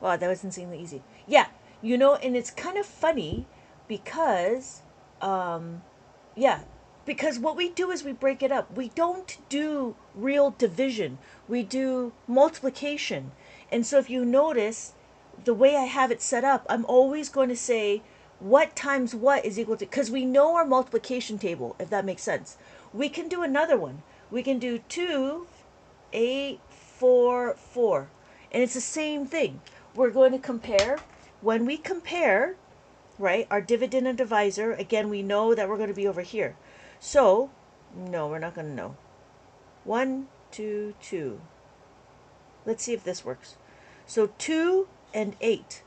Wow, that was insanely easy. Yeah, and it's kind of funny because, because what we do is we break it up. We don't do real division. We do multiplication. And so if you notice, the way I have it set up, I'm always going to say what times what is equal to, because we know our multiplication table, if that makes sense. We can do another one. We can do 2, 8, 4, 4. And it's the same thing. We're going to compare. When we compare, right, our dividend and divisor, again, we know that we're going to be over here. So, no, we're not going to know. 1, 2, 2. Let's see if this works. So 2 and 8,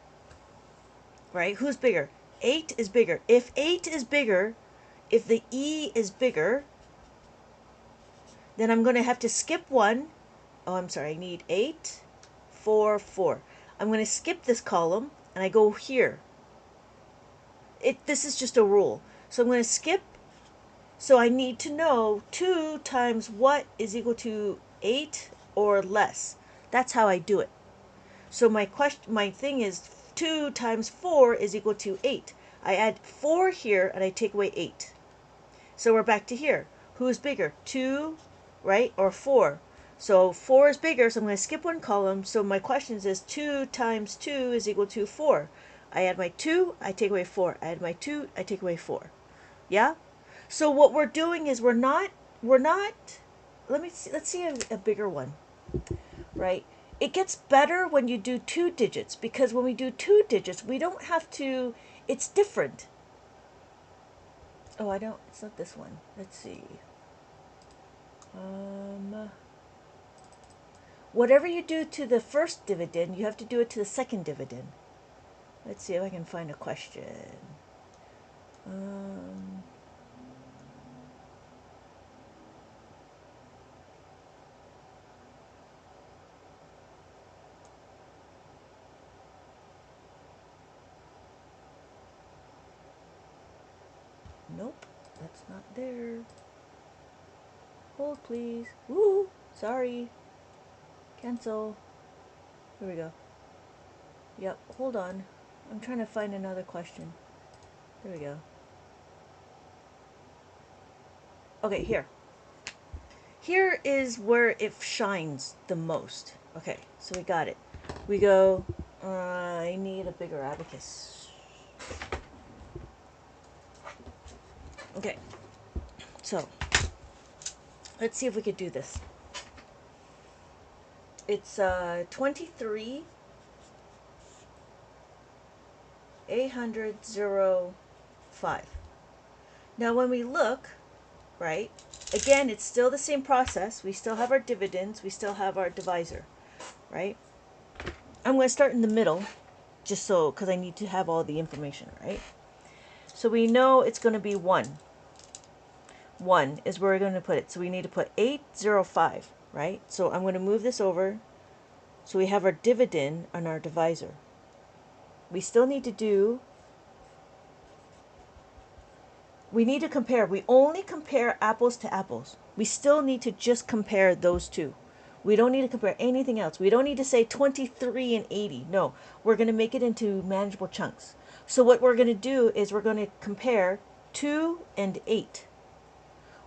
right? Who's bigger? 8 is bigger. If 8 is bigger, if the E is bigger, then I'm going to have to skip 1. Oh, I'm sorry. I need 8, 4, 4. I'm going to skip this column and I go here. This is just a rule. So I'm going to skip. So I need to know 2 times what is equal to 8 or less. That's how I do it. So my thing is 2 times 4 is equal to 8. I add 4 here and I take away 8. So we're back to here. Who is bigger? 2, right? Or 4? So 4 is bigger, so I'm going to skip one column. So my question is 2 times 2 is equal to 4. I add my 2, I take away 4. I add my 2, I take away 4. Yeah? So what we're doing is we're not, let's see a bigger one, right? It gets better when you do 2 digits, because when we do 2 digits, we don't have to, it's different. Oh, it's not this one. Let's see. Whatever you do to the first dividend, you have to do it to the second dividend. Let's see if I can find a question. Nope, that's not there. Hold, please. Woo! Sorry. Cancel. Here we go. Yep, hold on. I'm trying to find another question. There we go. Okay, here. Here is where it shines the most. Okay, so we got it. we go, I need a bigger abacus. Okay, so let's see if we could do this. It's 23,800,05. Now when we look, right, again, it's still the same process. We still have our dividends. We still have our divisor, right? I'm going to start in the middle, just so, because I need to have all the information, right? So we know it's going to be 1. 1 is where we're going to put it. So we need to put 805, right? So I'm going to move this over. So we have our dividend on our divisor. We still need to do, we need to compare. We only compare apples to apples. We still need to just compare those two. We don't need to compare anything else. We don't need to say 23 and 80. No, we're going to make it into manageable chunks. So what we're going to do is we're going to compare 2 and 8.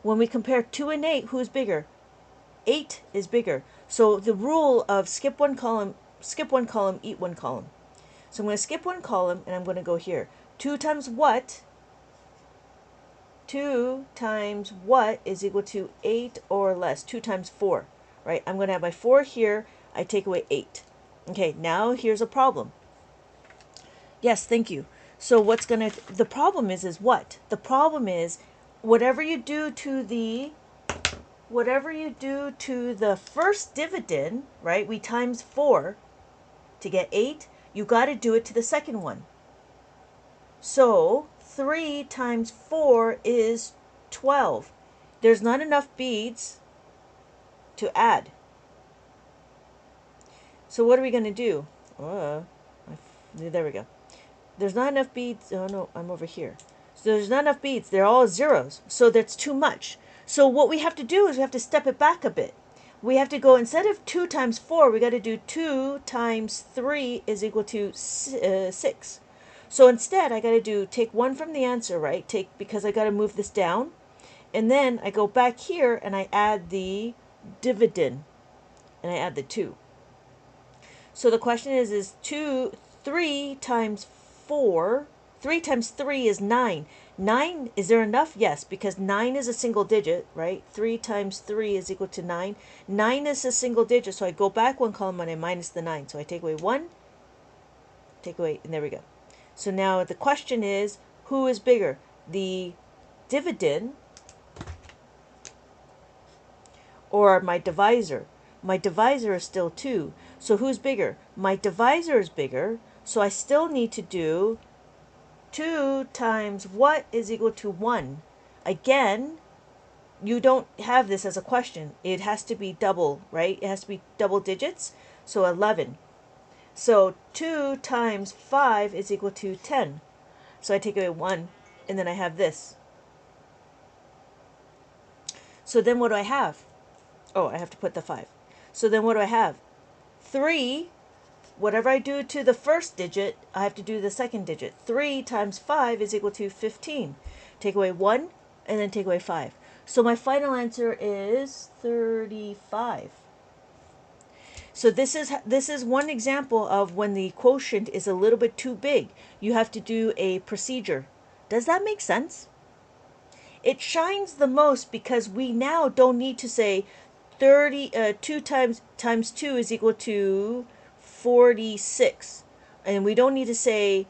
When we compare 2 and 8, who's bigger? 8 is bigger. So the rule of skip one column, eat one column. So I'm going to skip one column and I'm going to go here. 2 times what? 2 times what is equal to 8 or less? 2 times 4, right? I'm going to have my 4 here. I take away 8. Okay, now here's a problem. Yes, thank you. So what's going to, the problem is what? The problem is whatever you do to the first dividend, right? We times 4 to get 8. You got to do it to the second one. So 3 times 4 is 12. There's not enough beads to add. So what are we going to do? There we go. There's not enough beads. Oh no, I'm over here. So there's not enough beads. They're all zeros. So that's too much. So what we have to do is we have to step it back a bit. We have to go, instead of 2 times 4, we got to do 2 times 3 is equal to 6. So instead, I got to take 1 from the answer, right? Because I got to move this down. And then I go back here and I add the dividend. And I add the 2. So the question is 3 times 4. 3 times 3 is 9. 9, is there enough? Yes, because 9 is a single digit, right? 3 times 3 is equal to 9. 9 is a single digit, so I go back one column and I minus the 9. So I take away 1, take away, and there we go. So now the question is, who is bigger? The dividend or my divisor? My divisor is still 2. So who's bigger? My divisor is bigger, so I still need to do 2 times what is equal to 1. Again, you don't have this as a question. It has to be double, right? It has to be double digits. So 11. So 2 times 5 is equal to 10. So I take away 1, and then I have this. So then what do I have? Oh, I have to put the 5. So then what do I have? 3. Whatever I do to the first digit, I have to do the second digit. 3 times 5 is equal to 15. Take away 1, and then take away 5. So my final answer is 35. So this is one example of when the quotient is a little bit too big. You have to do a procedure. Does that make sense? It shines the most because we now don't need to say 2 times 2 is equal to 46. And we don't need to say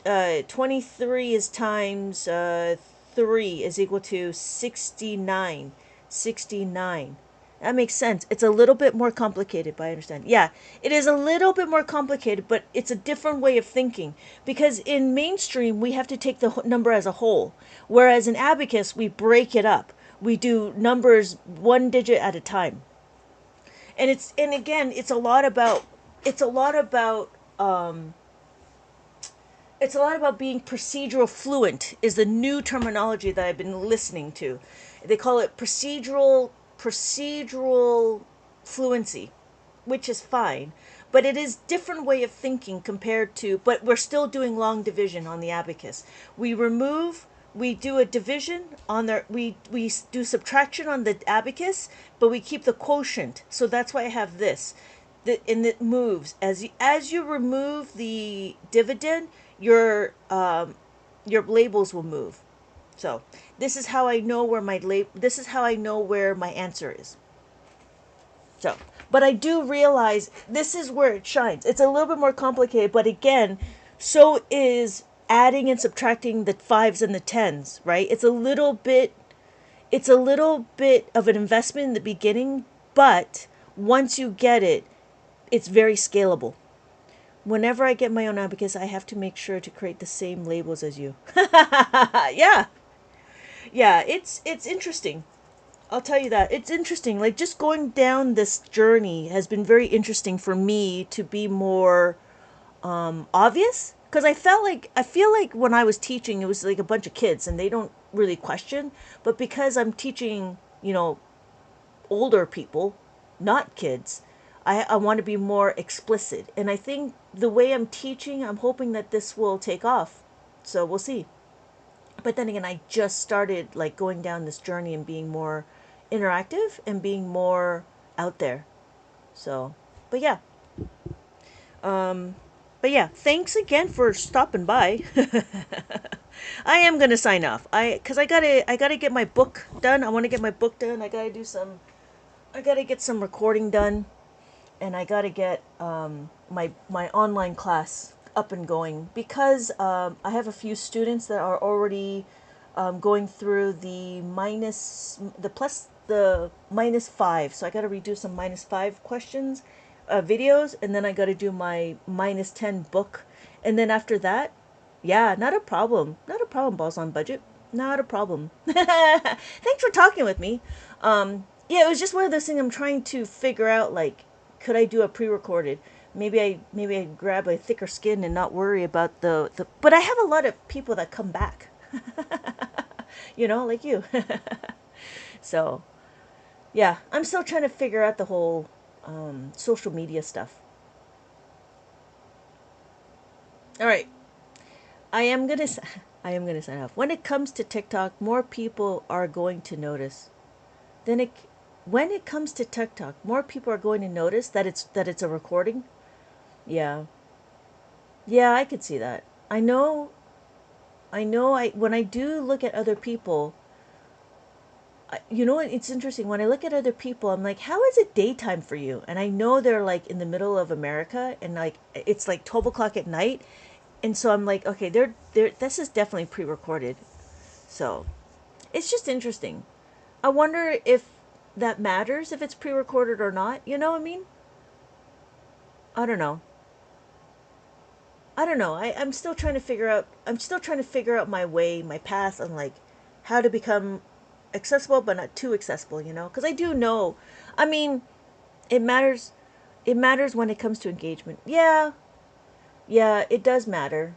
23 is times 3 is equal to 69. 69. That makes sense. It's a little bit more complicated, but I understand. Yeah, it is a little bit more complicated, but it's a different way of thinking. Because in mainstream, we have to take the number as a whole. Whereas in Abacus, we break it up. We do numbers one digit at a time. And again, it's a lot about being procedural fluent is the new terminology that I've been listening to. They call it procedural fluency, which is fine, but it is different way of thinking compared to, but we're still doing long division on the abacus. We do a division on we do subtraction on the abacus, but we keep the quotient. So that's why I have this. and it moves as you remove the dividend, your labels will move. So this is how I know where this is how I know where my answer is. So, but I do realize this is where it shines. It's a little bit more complicated, but again, so is adding and subtracting the fives and the tens, right? It's a little bit of an investment in the beginning, but once you get it, it's very scalable. Whenever I get my own abacus, I have to make sure to create the same labels as you. Yeah. Yeah, it's interesting. I'll tell you that. It's interesting. Like just going down this journey has been very interesting for me to be more obvious because I feel like when I was teaching it was like a bunch of kids and they don't really question, but because I'm teaching, older people, not kids, I want to be more explicit. And I think the way I'm teaching, I'm hoping that this will take off. So we'll see. But then again, I just started like going down this journey and being more interactive and being more out there. So, but yeah. But yeah, thanks again for stopping by. I am gonna sign off. Cause I gotta get my book done. I want to get my book done. I gotta get some recording done, and I gotta get my online class up and going because I have a few students that are already going through the -5. So I got to redo some -5 questions, videos, and then I got to do my -10 book, and then after that, yeah, not a problem, not a problem. Balls on budget, not a problem. Thanks for talking with me. Yeah, it was just one of those things I'm trying to figure out. Like, could I do a pre-recorded? Maybe I grab a thicker skin and not worry about the. But I have a lot of people that come back. Like you. So, yeah, I'm still trying to figure out the whole social media stuff. All right, I am gonna I am gonna sign off. When it comes to TikTok, more people are going to notice. Then it when it comes to TikTok, more people are going to notice that it's a recording. Yeah, yeah, I could see that. I know. I when I do look at other people, it's interesting when I look at other people, I'm like, how is it daytime for you? And I know they're like in the middle of America and like it's like 12 o'clock at night, and so I'm like, okay, they're this is definitely pre-recorded. So it's just interesting. I wonder if that matters if it's pre-recorded or not. You know what I mean? I don't know. I don't know. I'm still trying to figure out. I'm still trying to figure out my way, my path, on like how to become accessible but not too accessible. Because I do know. I mean, it matters. It matters when it comes to engagement. Yeah, yeah, it does matter.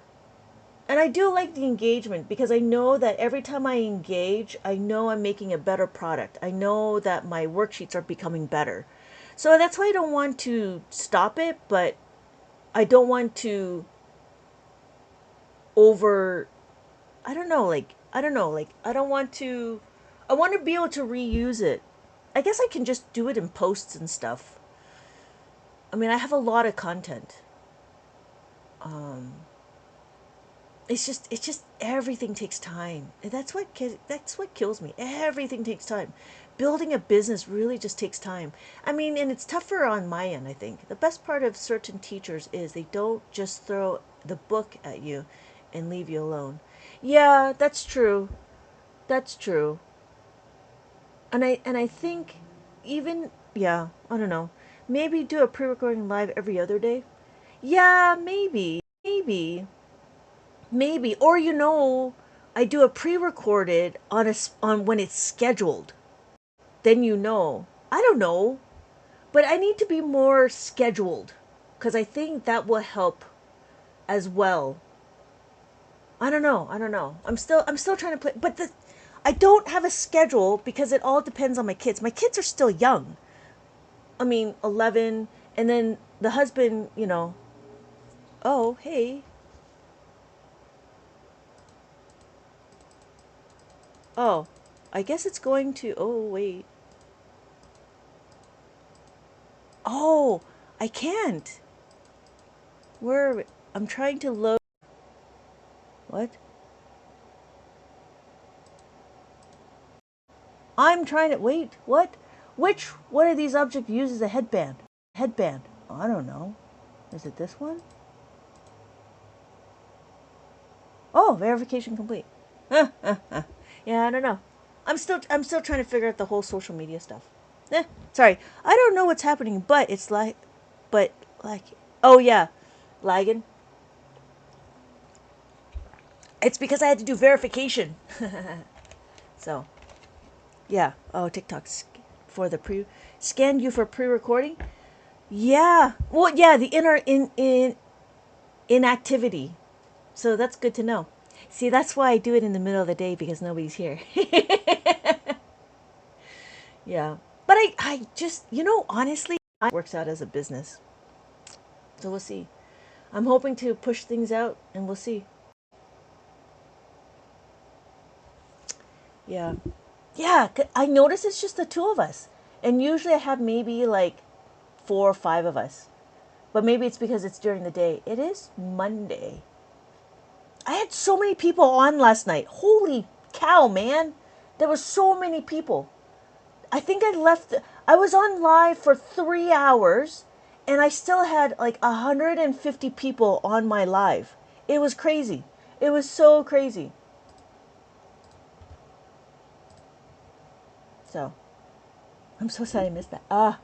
And I do like the engagement because I know that every time I engage, I know I'm making a better product. I know that my worksheets are becoming better. So that's why I don't want to stop it, but I don't want to over I don't know, like I don't want to I want to be able to reuse it. I guess I can just do it in posts and stuff. I mean, I have a lot of content. It's just everything takes time. And that's what kills me. Everything takes time. Building a business really just takes time. I mean, and it's tougher on my end, I think. The best part of certain teachers is they don't just throw the book at you and leave you alone. Yeah, that's true. That's true. And I think even yeah, I don't know. Maybe do a pre-recording live every other day. Yeah, maybe. Maybe, or I do a pre-recorded on when it's scheduled. Then I don't know, but I need to be more scheduled because I think that will help as well. I don't know. I don't know. I'm still trying to play, but I don't have a schedule because it all depends on my kids. My kids are still young. I mean, 11, and then the husband. Oh, hey. Oh, I guess it's going to. Oh, wait. Oh, I can't. Where? I'm trying to load. What? I'm trying to wait. What? Which one of these objects uses a headband? Headband. Oh, I don't know. Is it this one? Oh, verification complete. Yeah, I don't know. I'm still trying to figure out the whole social media stuff. Sorry. I don't know what's happening, but it's like oh yeah, lagging. It's because I had to do verification. So, yeah. Oh, TikTok's for the scanned you for pre-recording. Yeah. Well, yeah, the inactivity. So that's good to know. See, that's why I do it in the middle of the day because nobody's here. Yeah. But I just, honestly, it works out as a business. So we'll see. I'm hoping to push things out and we'll see. Yeah. Yeah. I notice it's just the two of us. And usually I have maybe like 4 or 5 of us. But maybe it's because it's during the day. It is Monday. I had so many people on last night. Holy cow, man. There were so many people. I think I was on live for 3 hours and I still had like 150 people on my live. It was crazy. It was so crazy. So, I'm so sad I missed that.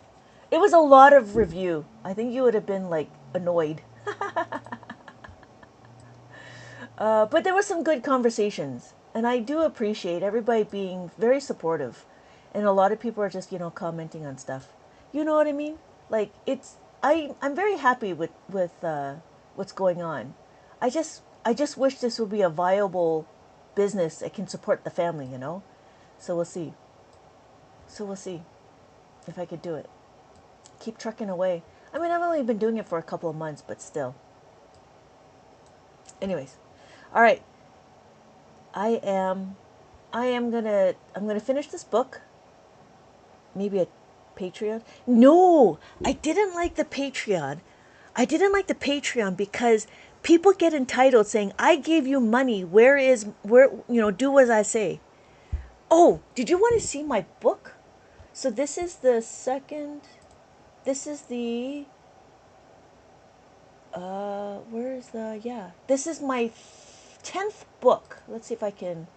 It was a lot of review. I think you would have been like annoyed. But there were some good conversations. And I do appreciate everybody being very supportive. And a lot of people are just, commenting on stuff. You know what I mean? Like I'm very happy with what's going on. I just wish this would be a viable business that can support the family. So we'll see. So we'll see if I could do it. Keep trucking away. I mean, I've only been doing it for a couple of months, but still. Anyways, all right. I am I'm gonna finish this book. Maybe a Patreon. No, I didn't like the Patreon. I didn't like the Patreon because people get entitled saying, I gave you money. Do as I say. Oh, did you want to see my book? So this is the second, this is the, this is my 10th book. Let's see if I can,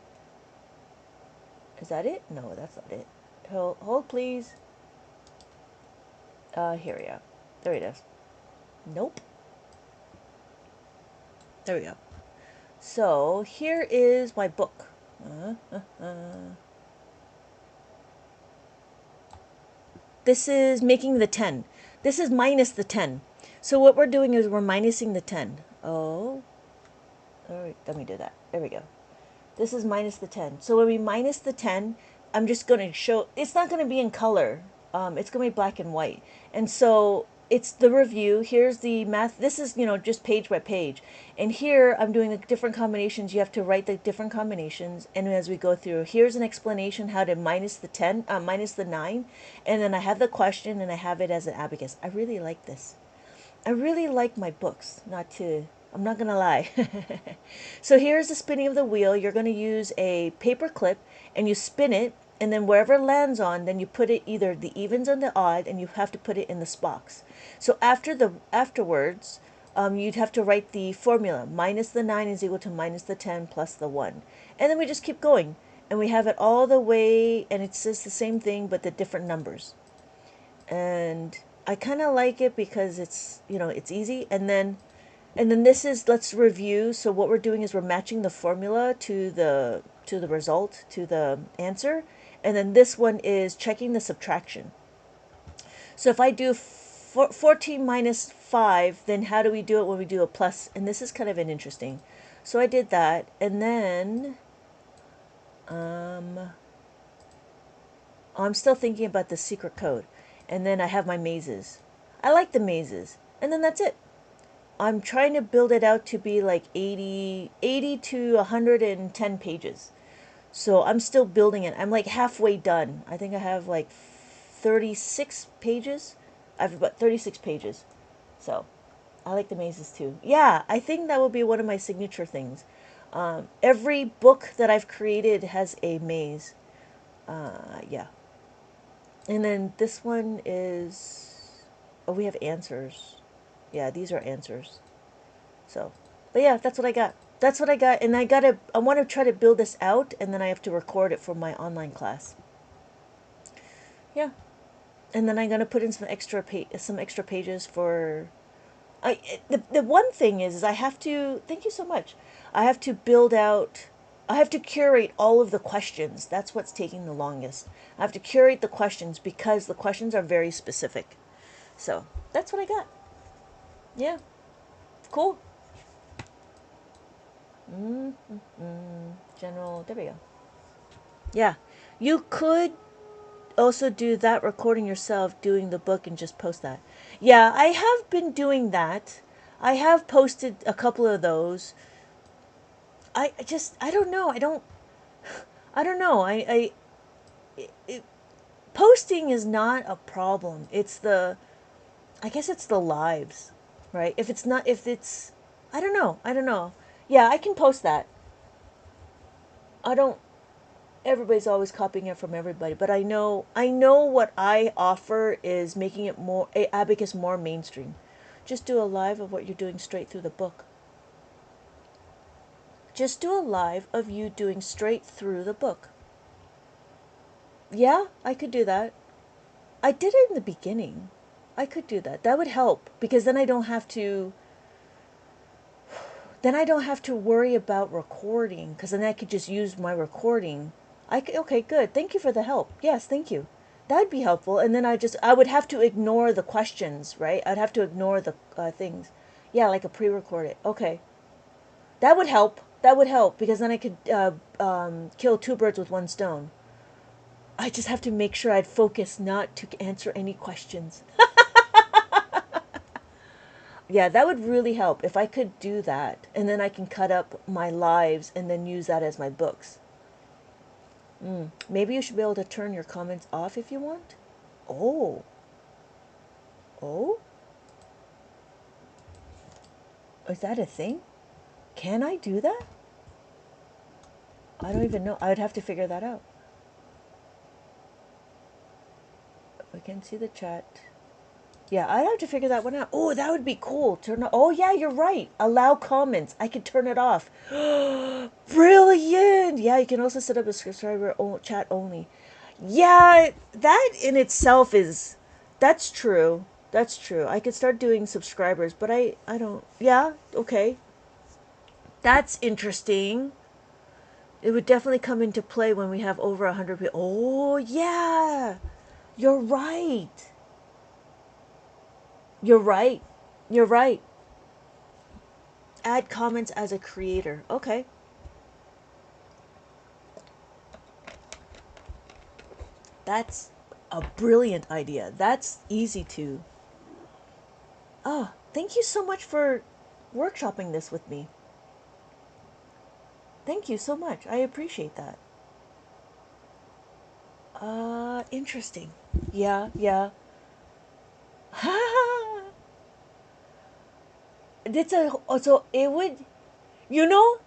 is that it? No, that's not it. Hold please. Here we go. There it is. Nope. There we go. So here is my book. This is making the 10. This is minus the 10. So what we're doing is we're minusing the 10. Oh, all right, let me do that. There we go. This is minus the 10. So when we minus the 10, I'm just going to show, it's not going to be in color. It's going to be black and white. And so it's the review. Here's the math. This is, just page by page. And here I'm doing the different combinations. You have to write the different combinations. And as we go through, here's an explanation how to minus the 10, minus the 9. And then I have the question and I have it as an abacus. I really like this. I really like my books, I'm not going to lie. So here's the spinning of the wheel. You're going to use a paper clip and you spin it, and then wherever it lands on, then you put it either the evens or the odd, and you have to put it in the box. So afterwards, you'd have to write the formula. Minus the 9 is equal to minus the 10 plus the 1. And then we just keep going. And we have it all the way, and it says the same thing, but the different numbers. And I kind of like it because it's, it's easy. And then this is, let's review. So what we're doing is we're matching the formula to the result, to the answer. And then this one is checking the subtraction. So if I do 14 minus 5, then how do we do it when we do a plus? And this is kind of an interesting. So I did that. And then I'm still thinking about the secret code. And then I have my mazes. I like the mazes. And then that's it. I'm trying to build it out to be like 80 to 110 pages. So I'm still building it. I'm like halfway done. I think I have like 36 pages. I have about 36 pages. So I like the mazes too. Yeah, I think that will be one of my signature things. Every book that I've created has a maze. Yeah. And then this one is, oh, we have answers. Yeah, these are answers. So, but yeah, that's what I got. That's what I got. And I want to try to build this out and then I have to record it for my online class. Yeah. And then I'm going to put in some extra pages for the one thing is I have to, thank you so much. I have to build out, I have to curate all of the questions. That's what's taking the longest. I have to curate the questions because the questions are very specific. So that's what I got. Yeah, cool. General, there we go. Yeah, you could also do that recording yourself doing the book and just post that. Yeah, I have been doing that. I have posted a couple of those. I just, I don't know. I don't know. Posting is not a problem. It's the, I guess it's the lives, right? If it's not, if it's, I don't know. I don't know. Yeah, I can post that. I don't, everybody's always copying it from everybody, but I know what I offer is making it more, Abacus more mainstream. Just do a live of what you're doing straight through the book. Just do a live of you doing straight through the book. Yeah, I could do that. I did it in the beginning. I could do that. That would help because then I don't have to worry about recording because then I could just use my recording. Okay, good. Thank you for the help. Yes, thank you. That'd be helpful. And then I would have to ignore the questions, right? I'd have to ignore the things. Yeah, like a pre-recorded. Okay. That would help. That would help because then I could kill two birds with one stone. I just have to make sure I'd focus not to answer any questions. Yeah, that would really help if I could do that. And then I can cut up my lives and then use that as my books. Maybe you should be able to turn your comments off if you want. Oh. Oh? Is that a thing? Can I do that? I don't even know. I would have to figure that out. I can see the chat. Yeah, I'd have to figure that one out. Oh, that would be cool. Turn. Oh, yeah, you're right. Allow comments. I could turn it off. Brilliant. Yeah, you can also set up a subscriber chat only. Yeah, that in itself is, that's true. That's true. I could start doing subscribers, but I don't. Yeah, okay. That's interesting. It would definitely come into play when we have over 100 people. Oh, yeah. You're right. You're right. You're right. Add comments as a creator. Okay. That's a brilliant idea. That's easy to. Oh, thank you so much for workshopping this with me. Thank you so much. I appreciate that. Interesting. Yeah, yeah. It's a, so it would, you know,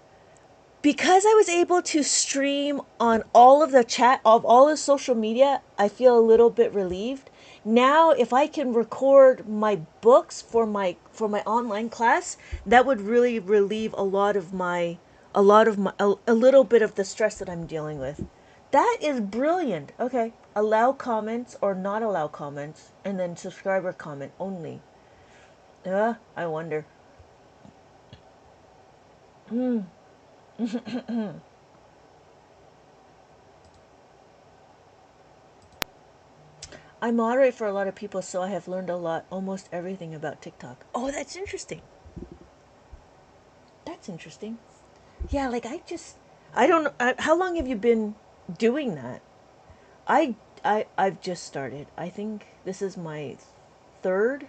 because I was able to stream on all of the chat of all the social media, I feel a little bit relieved. Now, if I can record my books for my online class, that would really relieve a little bit of the stress that I'm dealing with. That is brilliant. Okay, allow comments or not allow comments, and then subscriber comment only. I wonder. I moderate for a lot of people, so I have learned a lot, almost everything about TikTok. Oh, that's interesting. That's interesting. Yeah, like I don't know. How long have you been doing that? I've just started. I think this is my third.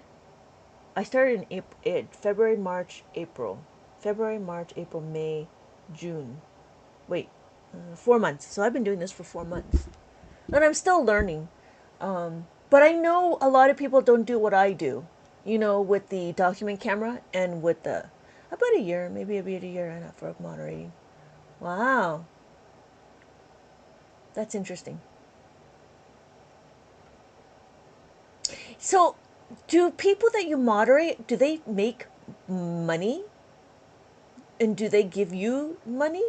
I started in February, March, April. February, March, April, May, June. Wait, 4 months. So I've been doing this for 4 months. And I'm still learning. But I know a lot of people don't do what I do. you know, with the document camera and with the about a year, maybe about a year and a half for moderating. Wow, that's interesting. So, do people that you moderate, do they make money? And do they give you money?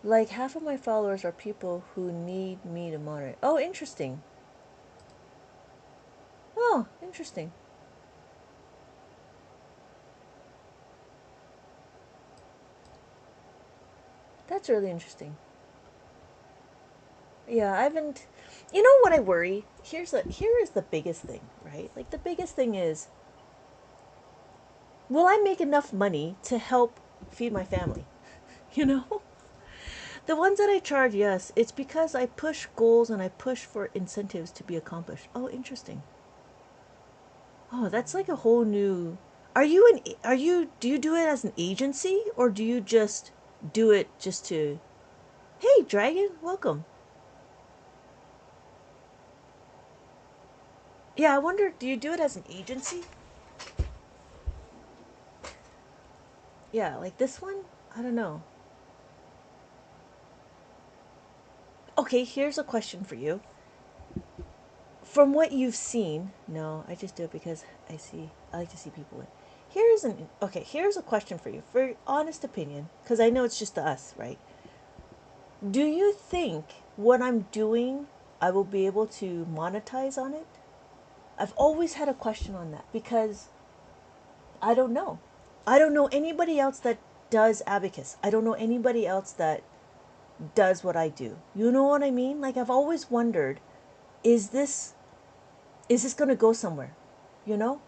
Like half of my followers are people who need me to moderate. Oh, interesting. Oh, interesting. That's really interesting. Yeah, I haven't. You know what I worry? Here is the biggest thing, right? Like the biggest thing is, will I make enough money to help feed my family? You know, the ones that I charge, yes, it's because I push goals and I push for incentives to be accomplished. Oh, interesting. Oh, that's like a whole new. Are you do you do it as an agency or do you just do it just to? Hey, Dragon, welcome. Yeah, I wonder, do you do it as an agency? Yeah, like this one? I don't know. Okay, here's a question for you. From what you've seen, no, I just do it because I like to see people win. Here's a question for you, for honest opinion, because I know it's just us, right? Do you think what I'm doing, I will be able to monetize on it? I've always had a question on that because I don't know. I don't know anybody else that does abacus. I don't know anybody else that does what I do. You know what I mean? Like I've always wondered, is this is this going to go somewhere? You know?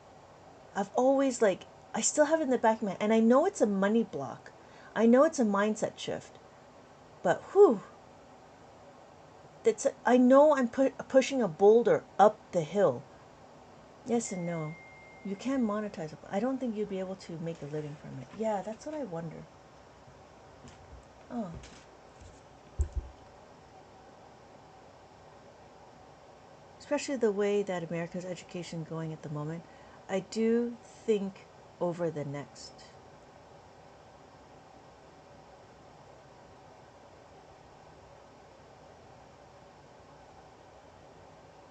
I've always like I still have it in the back of my and I know it's a money block. I know it's a mindset shift. But whew, I know I'm pushing a boulder up the hill. Yes and no. You can monetize it. But I don't think you'd be able to make a living from it. Yeah, that's what I wonder. Oh, especially the way that America's education is going at the moment. I do think over the next.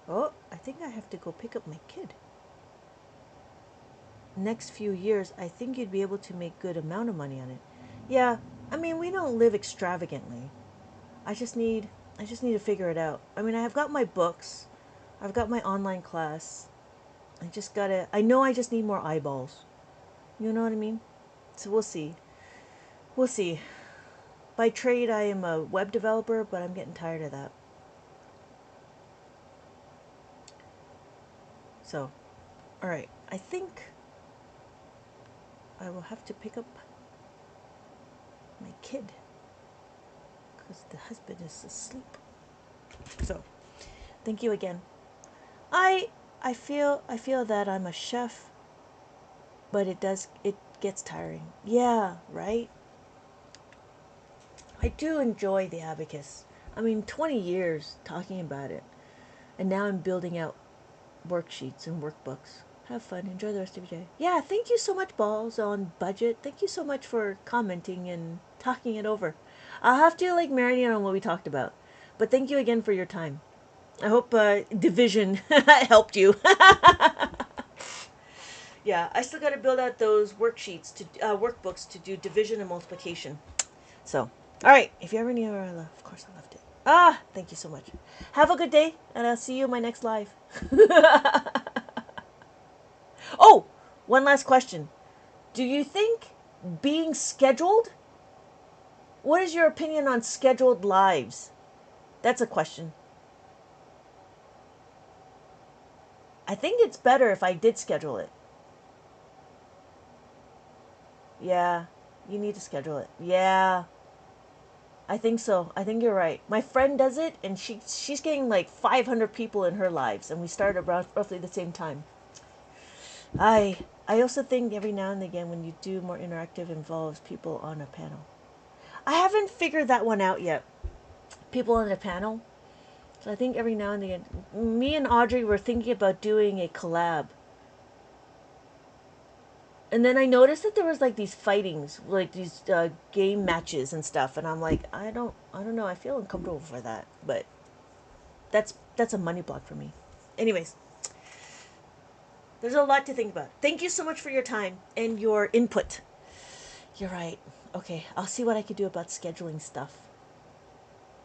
Oh, I think I have to go pick up my kid. Next few years, I think you'd be able to make good amount of money on it. Yeah, I mean, we don't live extravagantly. I just need I just need to figure it out. I mean, I've got my books. I've got my online class. I know I just need more eyeballs. You know what I mean? So we'll see. We'll see. By trade, I am a web developer, but I'm getting tired of that. So, all right. I think I will have to pick up my kid because the husband is asleep. So, thank you again. I I feel that I'm a chef, but it gets tiring. Yeah, right? I do enjoy the abacus. I mean, 20 years talking about it. And now I'm building out worksheets and workbooks. Have fun. Enjoy the rest of your day. Yeah, thank you so much, Balls, on budget. Thank you so much for commenting and talking it over. I'll have to like marinate on what we talked about. But thank you again for your time. I hope division helped you. Yeah, I still got to build out those worksheets to workbooks to do division and multiplication. So, all right. If you ever need where I left, of course I left it. Ah, thank you so much. Have a good day, and I'll see you in my next live. Oh, one last question. Do you think being scheduled? What is your opinion on scheduled lives? That's a question. I think it's better if I did schedule it. Yeah, you need to schedule it. Yeah, I think so. I think you're right. My friend does it, and she's getting like 500 people in her lives, and we started around roughly the same time. I also think every now and again when you do more interactive involves people on a panel. I haven't figured that one out yet. People on the panel. So I think every now and then, me and Audrey were thinking about doing a collab. And then I noticed that there was like these fightings, like these game matches and stuff, and I'm like, I don't know. I feel uncomfortable for that, but that's a money block for me. Anyways, there's a lot to think about. Thank you so much for your time and your input. You're right. Okay, I'll see what I can do about scheduling stuff.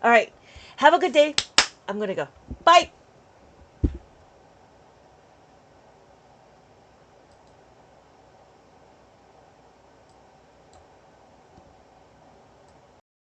All right, have a good day. I'm gonna go. Bye.